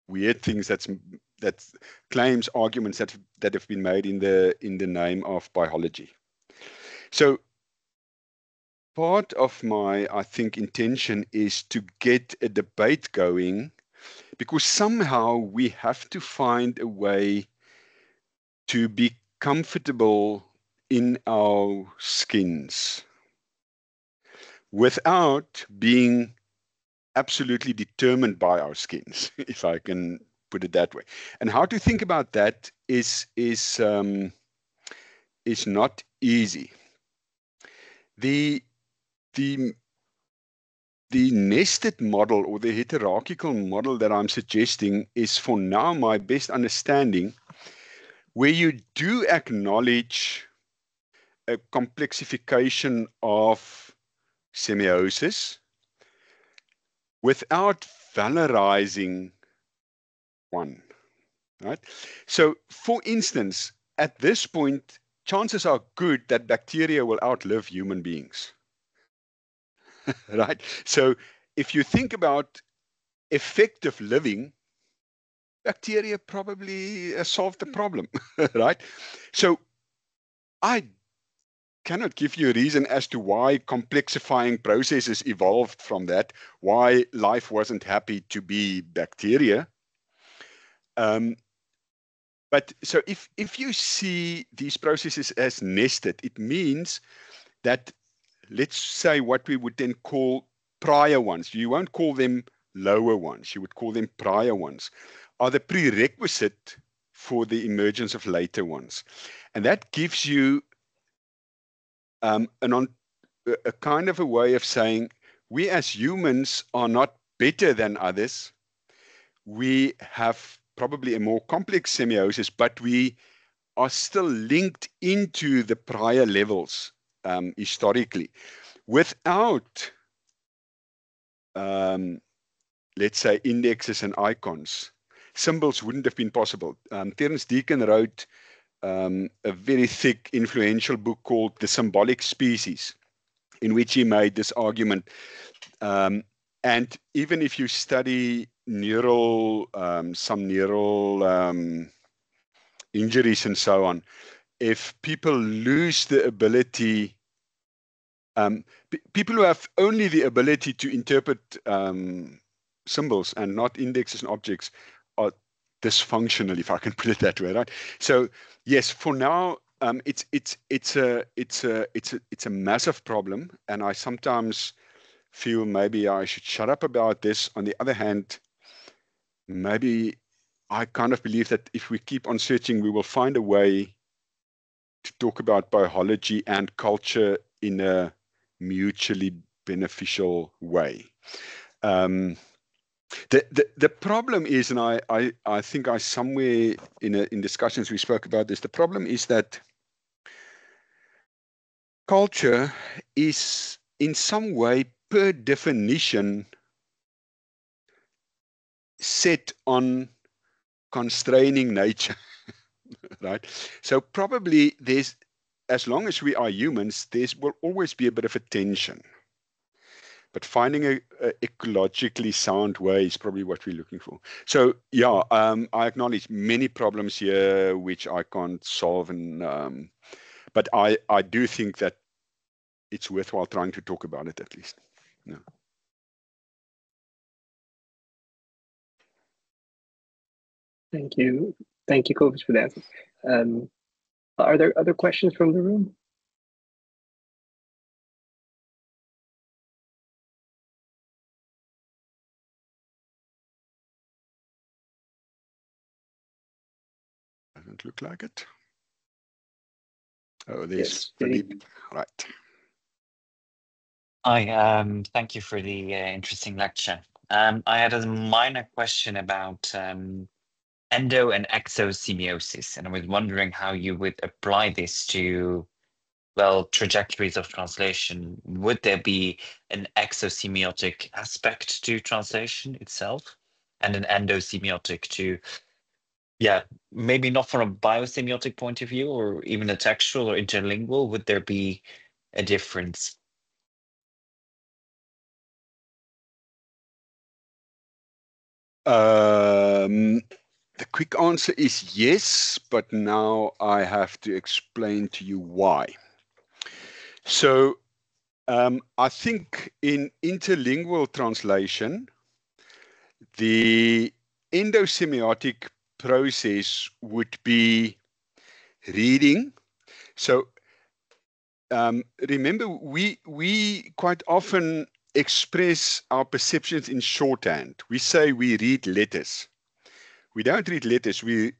weird things that claims, arguments that have been made in the name of biology. So part of my, I think, intention is to get a debate going, because somehow we have to find a way to be comfortable in our skins without being absolutely determined by our skins, if I can put it that way. And how to think about that is not easy. The nested model, or the hierarchical model that I'm suggesting, is for now my best understanding, where you do acknowledge a complexification of semiosis without valorizing one, right? So, for instance, at this point, chances are good that bacteria will outlive human beings, right? So, if you think about effective living, bacteria probably solved the problem, right? So, I cannot give you a reason as to why complexifying processes evolved from that, why life wasn't happy to be bacteria. But so if you see these processes as nested, it means that, let's say, what we would then call prior ones, you won't call them lower ones, you would call them prior ones, are the prerequisite for the emergence of later ones. And that gives you a kind of a way of saying, we as humans are not better than others. We have probably a more complex semiosis, but we are still linked into the prior levels historically. Without, let's say, indexes and icons, symbols wouldn't have been possible. Terence Deacon wrote a very thick, influential book called The Symbolic Species, in which he made this argument. And even if you study some neural injuries and so on, if people lose the ability, people who have only the ability to interpret symbols and not indexes and objects are dysfunctional, if I can put it that way, right? So yes, for now, it's a massive problem, and I sometimes feel maybe I should shut up about this. On the other hand, maybe I kind of believe that if we keep on searching, we will find a way to talk about biology and culture in a mutually beneficial way. The problem is, and I think I somewhere in discussions we spoke about this, the problem is that culture is in some way, per definition, set on constraining nature, right? So probably as long as we are humans, there will always be a bit of a tension. But finding a ecologically sound way is probably what we're looking for. So yeah, I acknowledge many problems here which I can't solve, and but I do think that it's worthwhile trying to talk about it at least. Yeah. Thank you, Cobus, for that. Are there other questions from the room? Doesn't look like it. Oh, there's Yes, Philippe. Right. Hi, thank you for the interesting lecture. I had a minor question about endo and exosemiosis, and I was wondering how you would apply this to, well, trajectories of translation. Would there be an exosemiotic aspect to translation itself and an endosemiotic to, yeah, maybe not from a biosemiotic point of view or even a textual or interlingual? Would there be a difference? The quick answer is yes, but now I have to explain to you why. So I think in interlingual translation, the endosemiotic process would be reading. So remember, we quite often express our perceptions in shorthand. We say we read letters. We don't read letters. We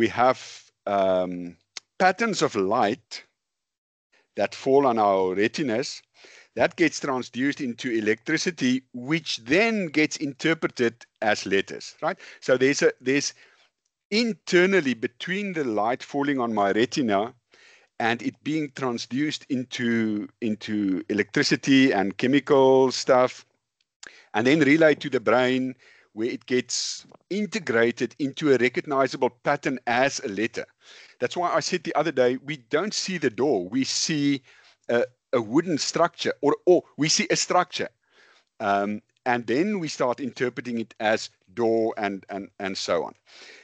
have patterns of light that fall on our retinas. That gets transduced into electricity, which then gets interpreted as letters, right? So there's internally between the light falling on my retina and it being transduced into electricity and chemical stuff, and then relayed to the brain, where it gets integrated into a recognizable pattern as a letter. That's why I said the other day, we don't see the door, we see a wooden structure, or we see a structure. And then we start interpreting it as door and so on.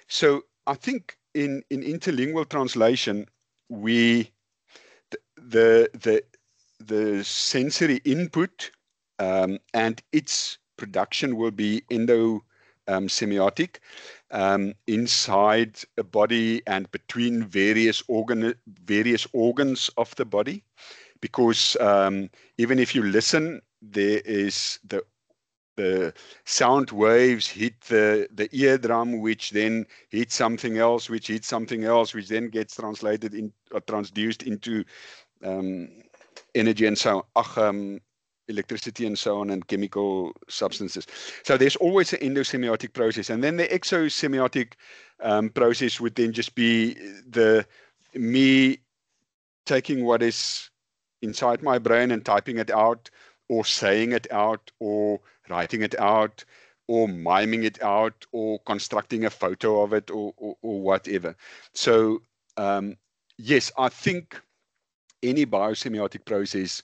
So I think in interlingual translation, the sensory input and its production will be endosemiotic inside a body and between various organs of the body, because even if you listen, there is the sound waves hit the eardrum, which then hits something else, which hits something else, which then gets translated in or transduced into energy and so on, electricity and so on, and chemical substances. So there's always an endosemiotic process, and then the exosemiotic process would then just be me taking what is inside my brain and typing it out, or saying it out, or writing it out, or miming it out, or constructing a photo of it, or whatever. So yes, I think any biosemiotic process,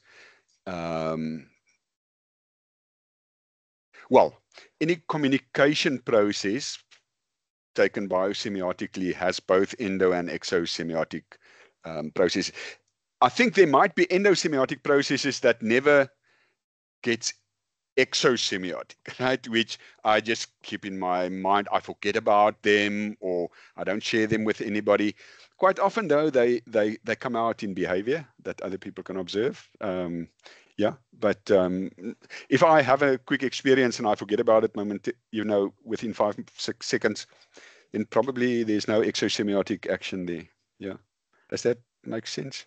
well, any communication process taken biosemiotically has both endo and exosemiotic processes. I think there might be endosemiotic processes that never gets exosemiotic, right? Which I just keep in my mind. I forget about them, or I don't share them with anybody. Quite often, though, they come out in behavior that other people can observe. Yeah, but if I have a quick experience and I forget about it within 5-6 seconds, then probably there's no exosemiotic action there. Yeah, does that make sense?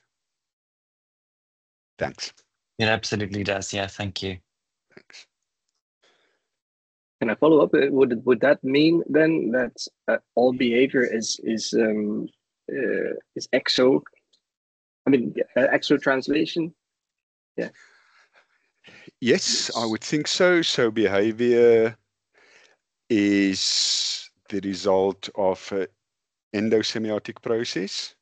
Thanks. It absolutely does. Yeah, thank you. Thanks. Can I follow up? Would that mean then that all behavior is exo? I mean, exo translation. Yeah. Yes, I would think so. So behavior is the result of an endosemiotic process.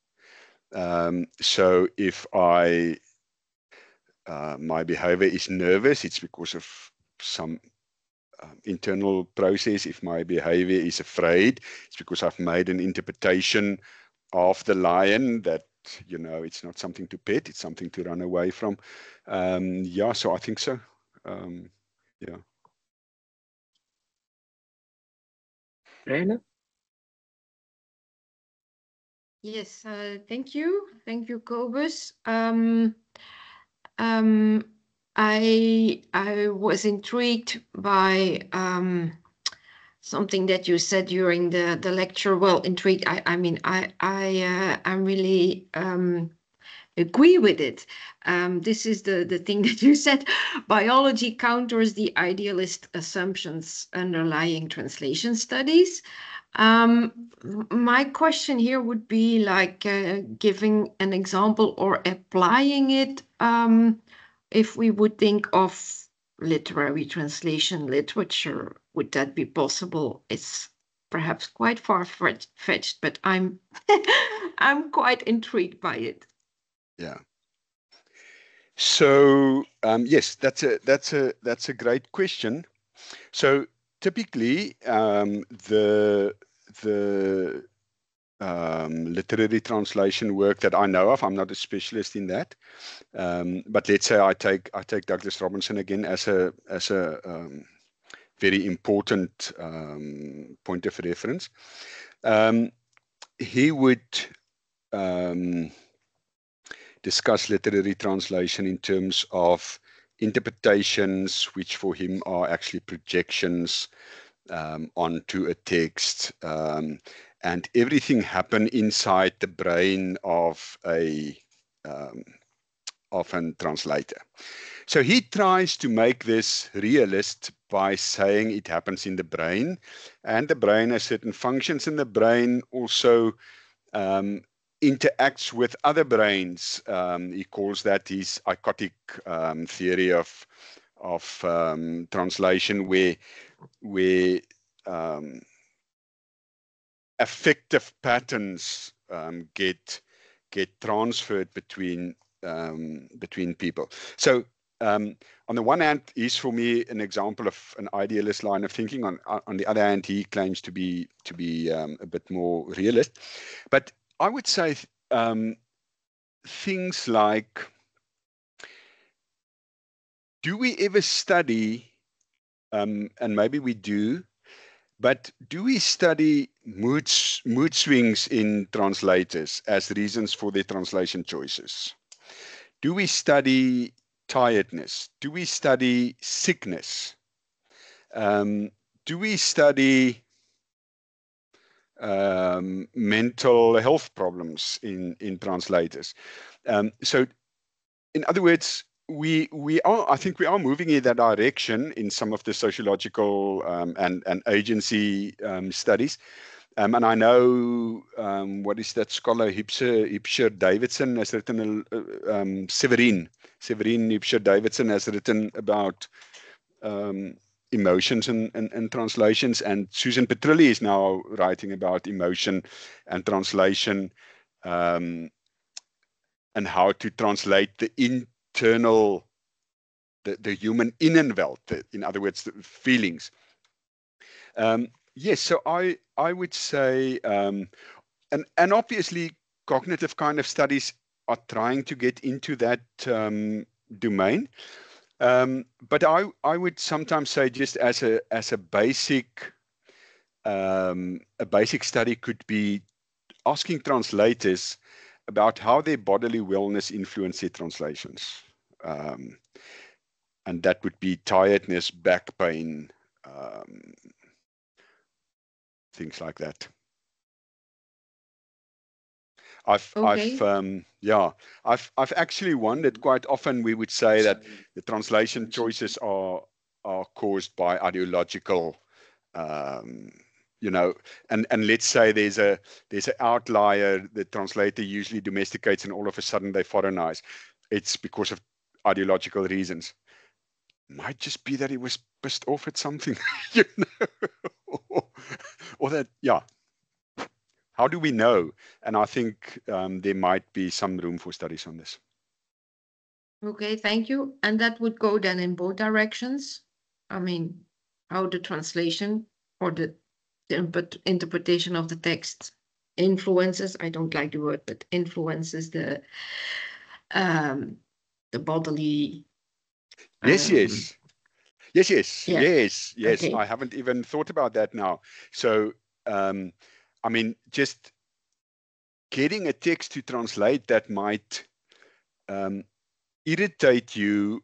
So if I my behavior is nervous, it's because of some internal process. If my behavior is afraid, it's because I've made an interpretation of the lion that, you know, it's not something to pet, it's something to run away from. Yeah, so I think so. Yeah. Reine? Yes, thank you. Thank you, Cobus. I was intrigued by something that you said during the lecture. Well, intrigued. I mean, I'm really agree with it. This is the thing that you said. Biology counters the idealist assumptions underlying translation studies. My question here would be like giving an example or applying it if we would think of literary translation literature. Would that be possible? It's perhaps quite far-fetched, but I'm I'm quite intrigued by it. Yeah. So yes, that's a great question. So typically, the literary translation work that I know of, I'm not a specialist in that, but let's say I take Douglas Robinson again as a very important point of reference. He would discuss literary translation in terms of interpretations, which for him are actually projections onto a text, and everything happen inside the brain of a translator. So he tries to make this realist by saying it happens in the brain, and the brain has certain functions, and the brain also interacts with other brains. He calls that his icotic theory of translation, where affective patterns get transferred between people. So on the one hand, he's for me an example of an idealist line of thinking. On the other hand, he claims to be a bit more realist. But I would say things like, do we ever study, and maybe we do, but do we study mood swings in translators as reasons for their translation choices? Do we study tiredness? Do we study sickness? Do we study mental health problems in translators? So, in other words, I think we are moving in that direction in some of the sociological and agency studies. And I know, what is that scholar, Hipscher Davidson has written, Severin Hipscher Davidson has written about emotions and translations, and Susan Petrilli is now writing about emotion and translation, and how to translate the internal, the human innenwelt, in other words, the feelings. Yes, so I would say, and obviously cognitive kind of studies are trying to get into that domain. But I would sometimes say, just as a basic study could be asking translators about how their bodily wellness influence their translations. And that would be tiredness, back pain, things like that. I've actually wondered, quite often we would say that the translation choices are caused by ideological, you know, and let's say there's an outlier, the translator usually domesticates, and all of a sudden they foreignize. It's because of ideological reasons. Might just be that he was pissed off at something, you know, or that, yeah. How do we know? And I think there might be some room for studies on this. Okay, thank you. And that would go then in both directions. I mean, how the translation or the interpretation of the text influences, I don't like the word, but influences the bodily. Yes, yes. Yes. Okay. I haven't even thought about that now. So, I mean, just getting a text to translate that might irritate you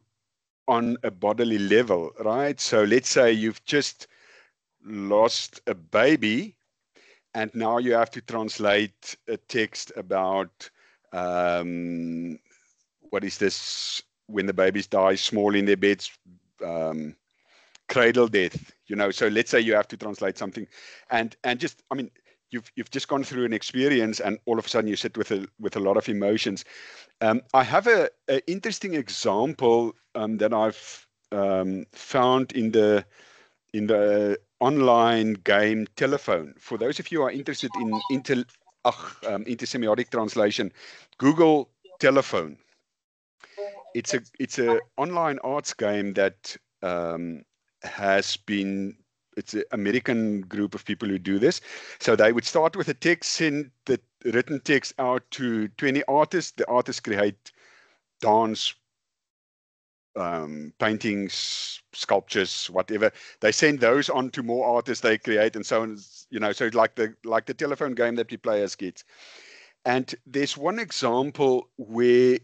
on a bodily level, right? So let's say you've just lost a baby and now you have to translate a text about what is this, when the babies die small in their beds, cradle death, you know. So let's say you have to translate something, and just, I mean, you've just gone through an experience, and all of a sudden you sit with a lot of emotions. I have a interesting example that I've found in the online game Telephone. For those of you who are interested in intersemiotic translation, Google Telephone. It's a online arts game that it's an American group of people who do this. So they would start with a text, send the written text out to 20 artists. The artists create dance, paintings, sculptures, whatever. They send those on to more artists they create, and so on. You know, so like the telephone game that we play as kids. And there's one example where,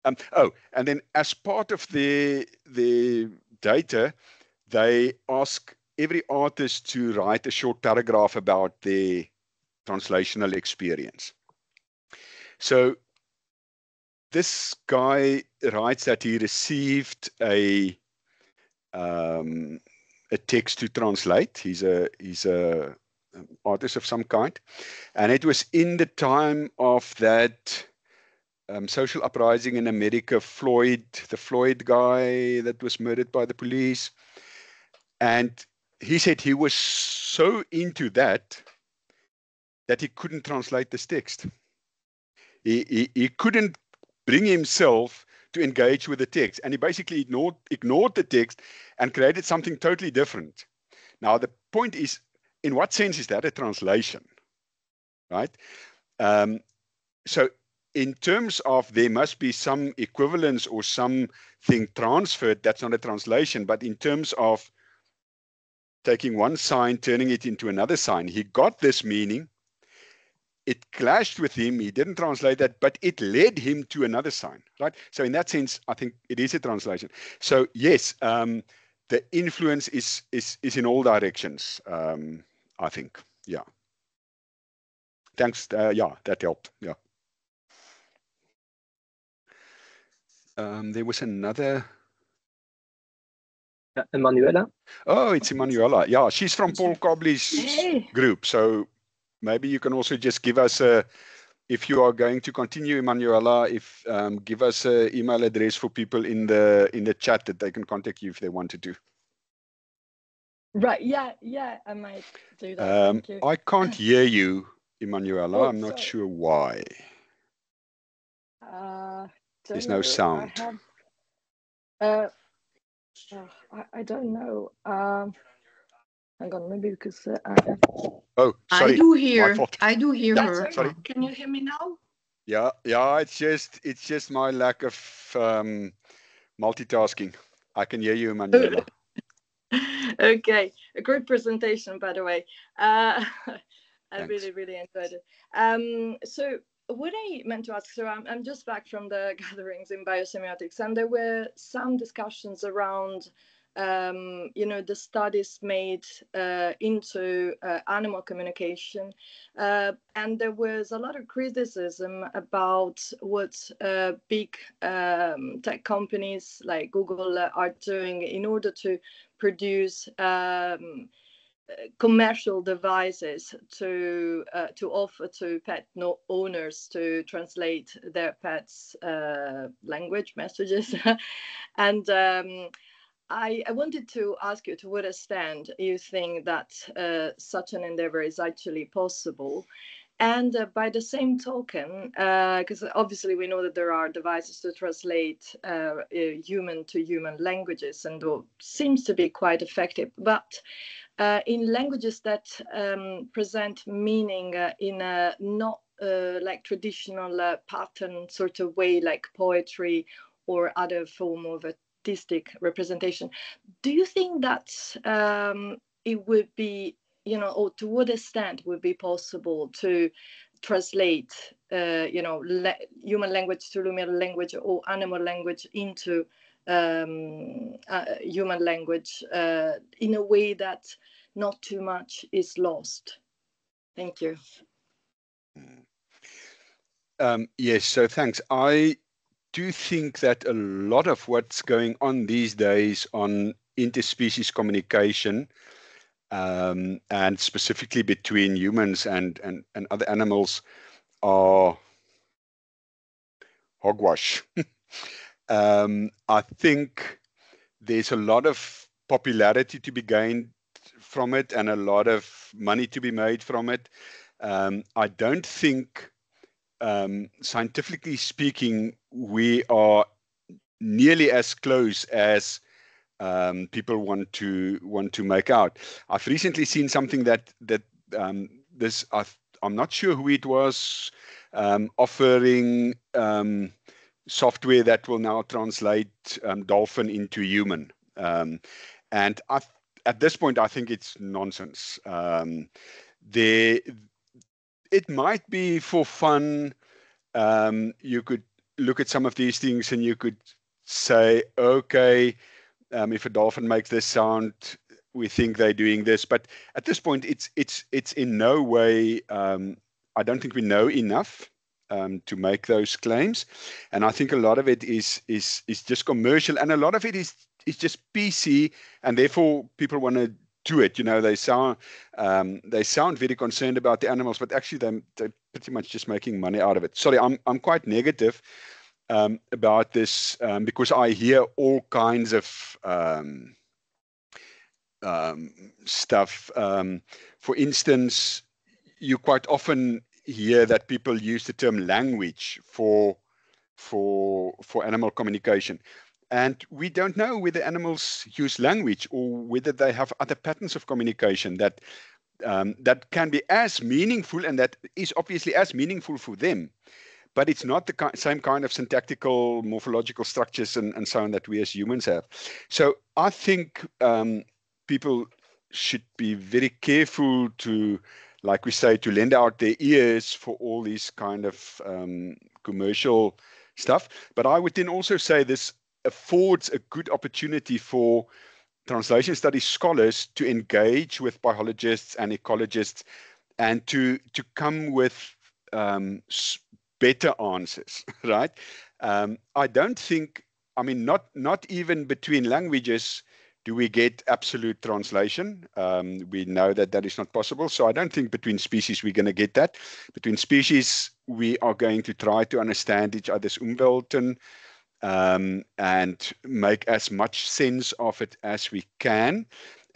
and then as part of the data, they ask every artist to write a short paragraph about their translational experience. So this guy writes that he received a text to translate. He's a artist of some kind, and it was in the time of that social uprising in America, the Floyd guy that was murdered by the police. And he said he was so into that he couldn't translate this text. He couldn't bring himself to engage with the text, and he basically ignored the text and created something totally different. Now, the point is, in what sense is that a translation, right? So in terms of there must be some equivalence or something transferred, that's not a translation. But in terms of taking one sign, turning it into another sign, he got this meaning. It clashed with him. He didn't translate that, but it led him to another sign, right? So in that sense, I think it is a translation. So yes, the influence is in all directions, I think. Yeah. Thanks. Yeah, that helped. Yeah. There was another. Emanuela. Oh, it's Emanuela. Yeah, she's from Paul Cobley's group. So maybe you can also just give us if you are going to continue, Emanuela, give us an email address for people in the chat that they can contact you if they wanted to. Right. Yeah, I might do that. Thank you. I can't hear you, Emanuela. I'm not sure why. There's no sound. I don't know. Hang on, maybe because oh, sorry. I do hear her. Sorry. Can you hear me now? Yeah. It's just my lack of multitasking. I can hear you, Emanuela. Okay, a great presentation, by the way. I Thanks. really enjoyed it. So what I meant to ask, so I'm just back from the gatherings in biosemiotics, and there were some discussions around the studies made into animal communication, and there was a lot of criticism about what big tech companies like Google are doing in order to produce commercial devices to offer to pet owners to translate their pets' language messages. And I wanted to ask you to what extent you think that such an endeavor is actually possible, And by the same token, because obviously we know that there are devices to translate human to human languages, and seems to be quite effective. But in languages that present meaning in a not like traditional pattern sort of way, like poetry or other form of artistic representation, do you think that it would be, you know, or to what extent would be possible to translate, you know, human language to human language or animal language into human language in a way that not too much is lost? Thank you. Yes, so thanks. I do think that a lot of what's going on these days on interspecies communication, and specifically between humans and other animals, are hogwash. I think there's a lot of popularity to be gained from it and a lot of money to be made from it. I don't think, scientifically speaking, we are nearly as close as people want to make out. I've recently seen something that I'm not sure who it was, offering software that will now translate dolphin into human, and at this point I think it's nonsense. It might be for fun. You could look at some of these things and you could say, okay, if a dolphin makes this sound, we think they're doing this. But at this point, it's in no way. I don't think we know enough to make those claims, and I think a lot of it is just commercial, and a lot of it is just PC, and therefore people want to do it. You know, they sound very concerned about the animals, but actually they're pretty much just making money out of it. Sorry, I'm quite negative about this because I hear all kinds of stuff. For instance, you quite often hear that people use the term language for animal communication. And we don't know whether animals use language or whether they have other patterns of communication that can be as meaningful, and that is obviously as meaningful for them. But it's not the same kind of syntactical, morphological structures and so on that we as humans have. So I think people should be very careful to, like we say, to lend out their ears for all these kind of commercial stuff. But I would then also say this affords a good opportunity for translation studies scholars to engage with biologists and ecologists and to come with better answers, right? I don't think, I mean, not even between languages do we get absolute translation. We know that is not possible. So I don't think between species we're going to get that. Between species, we are going to try to understand each other's Umwelten and make as much sense of it as we can.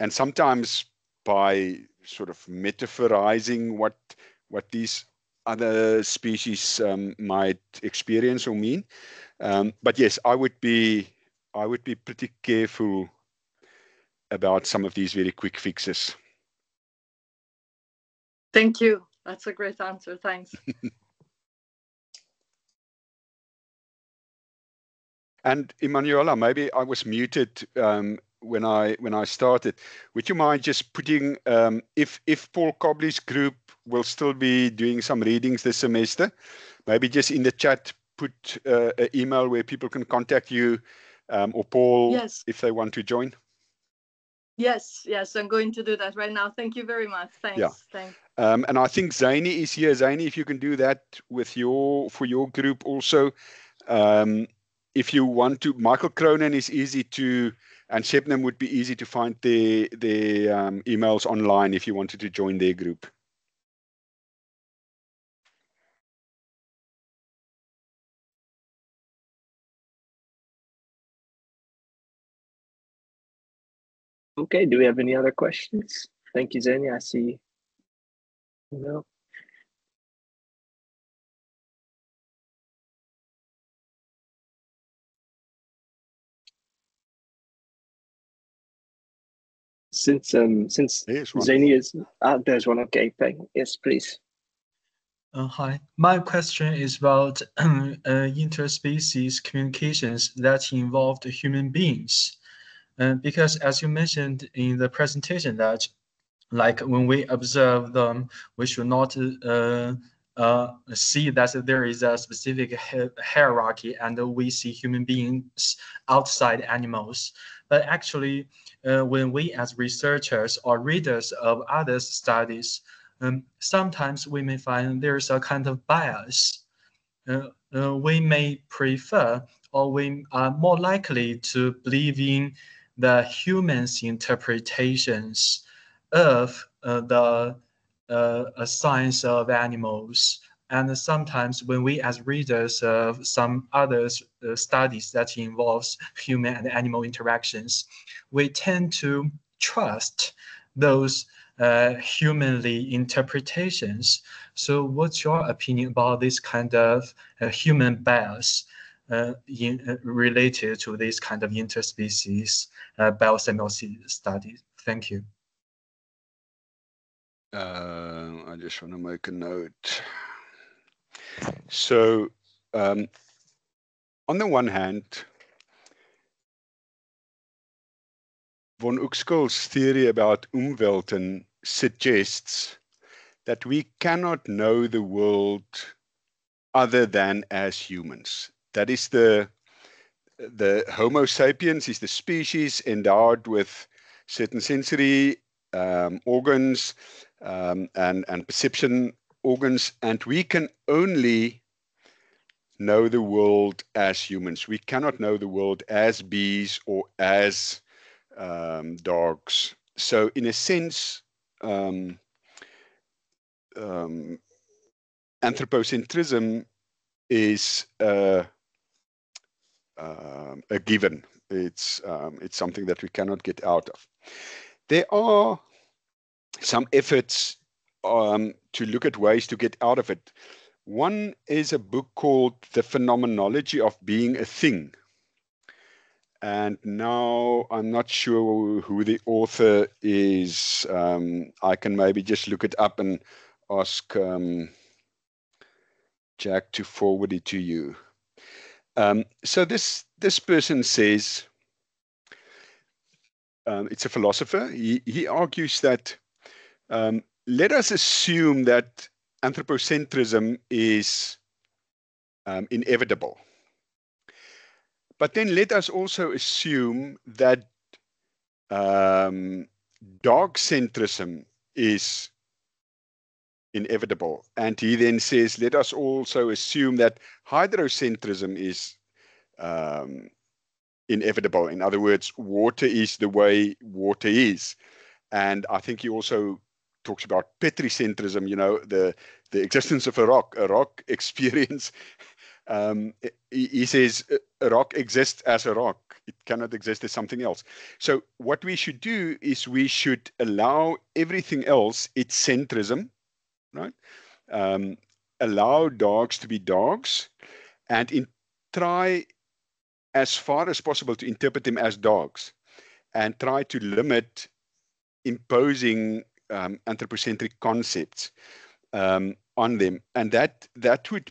And sometimes by sort of metaphorizing what these other species might experience or mean. But yes, I would be pretty careful about some of these very quick fixes. Thank you. That's a great answer. Thanks. And Emanuela, maybe I was muted when I started. Would you mind just putting if Paul Cobley's group will still be doing some readings this semester, maybe just in the chat put an email where people can contact you or Paul, yes, if they want to join. Yes, I'm going to do that right now. Thank you very much. Thanks. Yeah. Thanks. And I think Zaini is here. Zaini, if you can do that for your group also. If you want to, Michael Cronin is easy to, and Shebnem would be easy to find their emails online if you wanted to join their group. Okay, do we have any other questions? Thank you, Zeni. I see. No. since There's one. Zany is there's one. Okay, yes, please. Hi, my question is about interspecies communications that involved human beings. Because as you mentioned in the presentation that like when we observe them, we should not see that there is a specific hierarchy and we see human beings outside animals. But actually, when we as researchers or readers of other studies, sometimes we may find there's a kind of bias. We may prefer or we are more likely to believe in the humans' interpretations of the science of animals. And sometimes when we as readers of some other studies that involves human and animal interactions, we tend to trust those humanly interpretations. So what's your opinion about this kind of human bias related to this kind of interspecies biosemiosis studies? Thank you. I just want to make a note. So, on the one hand, von Uexküll's theory about Umwelten suggests that we cannot know the world other than as humans. That is the Homo sapiens is the species endowed with certain sensory organs and perception organs, and we can only know the world as humans. We cannot know the world as bees or as dogs. So in a sense, anthropocentrism is a given. It's something that we cannot get out of. There are some efforts to look at ways to get out of it. One is a book called The Phenomenology of Being a Thing. And now I'm not sure who the author is. I can maybe just look it up and ask Jack to forward it to you. So this person says, it's a philosopher. He argues that let us assume that anthropocentrism is inevitable. But then let us also assume that dog-centrism is inevitable. And he then says, let us also assume that hydrocentrism is inevitable. In other words, water is the way water is. And I think he also talks about petricentrism, you know, the existence of a rock experience. He says a rock exists as a rock. It cannot exist as something else. So what we should do is we should allow everything else its centrism, right? Allow dogs to be dogs and try as far as possible to interpret them as dogs and try to limit imposing anthropocentric concepts on them. And that's what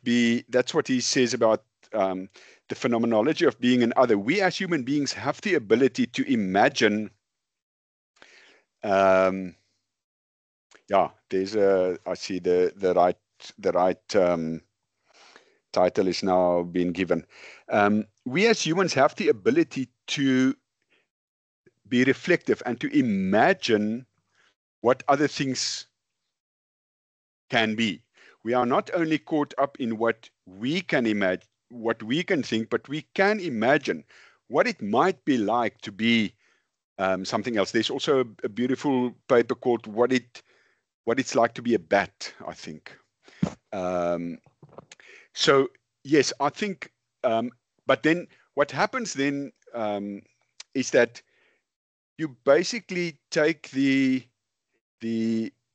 he says about the phenomenology of being an other. We as human beings have the ability to imagine. Yeah, there's I see the right title is now being given. We as humans have the ability to be reflective and to imagine what other things can be. We are not only caught up in what we can imagine, what we can think, but we can imagine what it might be like to be something else. There's also a beautiful paper called What It's Like to Be a Bat, I think. So yes, I think, but then what happens then is that you basically take the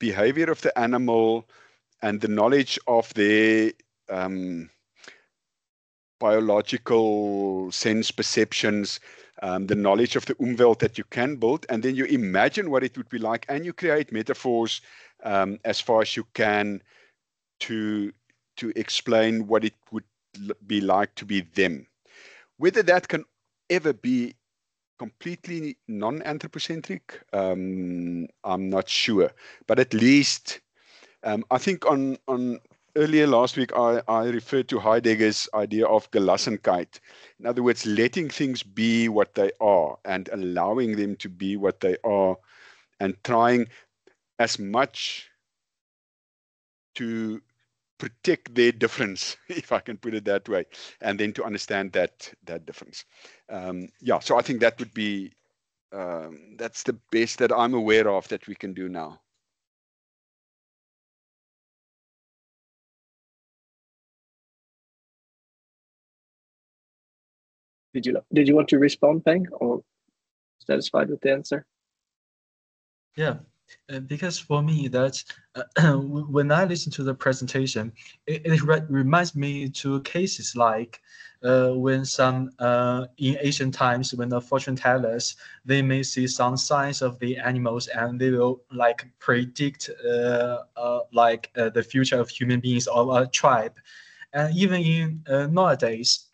behavior of the animal and the knowledge of their biological sense perceptions, the knowledge of the umwelt that you can build, and then you imagine what it would be like, and you create metaphors as far as you can to explain what it would be like to be them. Whether that can ever be completely non-anthropocentric, I'm not sure, but at least I think on earlier last week, I referred to Heidegger's idea of Gelassenkeit. In other words, letting things be what they are and allowing them to be what they are, and trying as much to protect their difference, if I can put it that way, and then to understand that difference. Yeah, so I think that would be, that's the best that I'm aware of that we can do now. Did you want to respond, Peng, or satisfied with the answer? Yeah, because for me, that when I listen to the presentation, it reminds me to cases like when some in ancient times, when the fortune tellers, they may see some signs of the animals, and they will like predict the future of human beings or a tribe. And even in nowadays,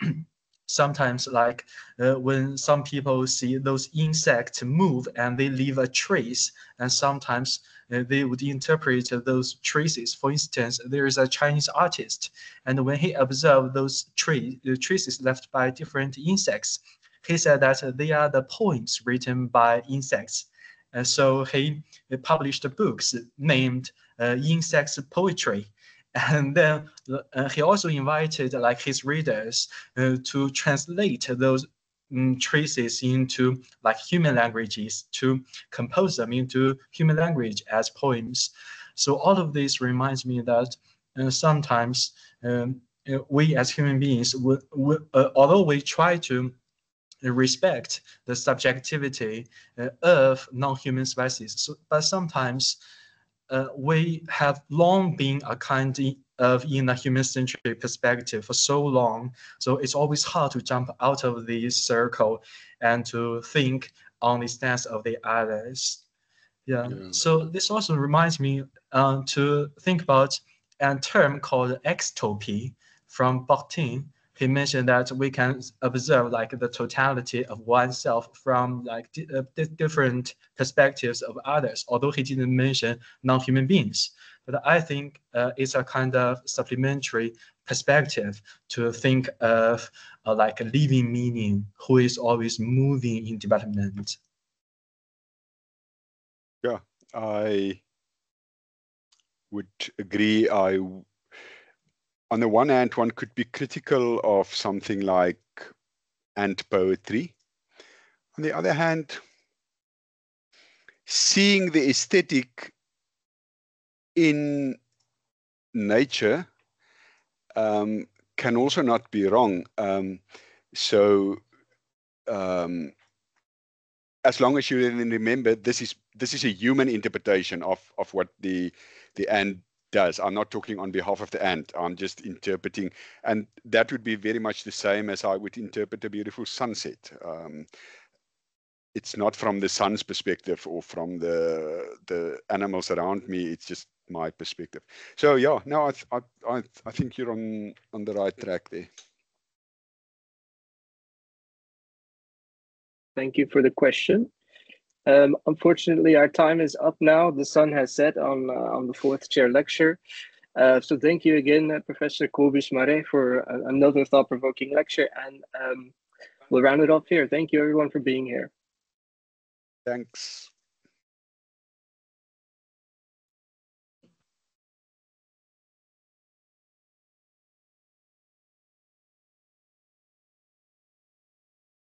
sometimes like when some people see those insects move and they leave a trace, and sometimes they would interpret those traces. For instance, there is a Chinese artist, and when he observed those traces left by different insects, he said that they are the poems written by insects. And so he published books named Insects Poetry. And then he also invited like his readers to translate those traces into like human languages, to compose them into human language as poems. So all of this reminds me that sometimes we as human beings, although we try to respect the subjectivity of non-human species, but sometimes we have long been a kind of in a human-centric perspective for so long. So it's always hard to jump out of this circle and to think on the stance of the others. Yeah. So this also reminds me to think about a term called extopy from Bakhtin. He mentioned that we can observe like the totality of oneself from like different perspectives of others, although he didn't mention non-human beings. But I think it's a kind of supplementary perspective to think of like a living meaning who is always moving in development. Yeah, I would agree. On the one hand, one could be critical of something like ant poetry. On the other hand, seeing the aesthetic in nature can also not be wrong. As long as you remember, this is a human interpretation of what the ant does. I'm not talking on behalf of the ant. I'm just interpreting, and that would be very much the same as I would interpret a beautiful sunset. It's not from the sun's perspective or from the animals around me. It's just my perspective. So yeah, no, I think you're on the right track there. Thank you for the question. Unfortunately, our time is up now. The sun has set on the fourth chair lecture. So thank you again, Professor Cobus Maré, for another thought-provoking lecture. And we'll round it off here. Thank you, everyone, for being here. Thanks.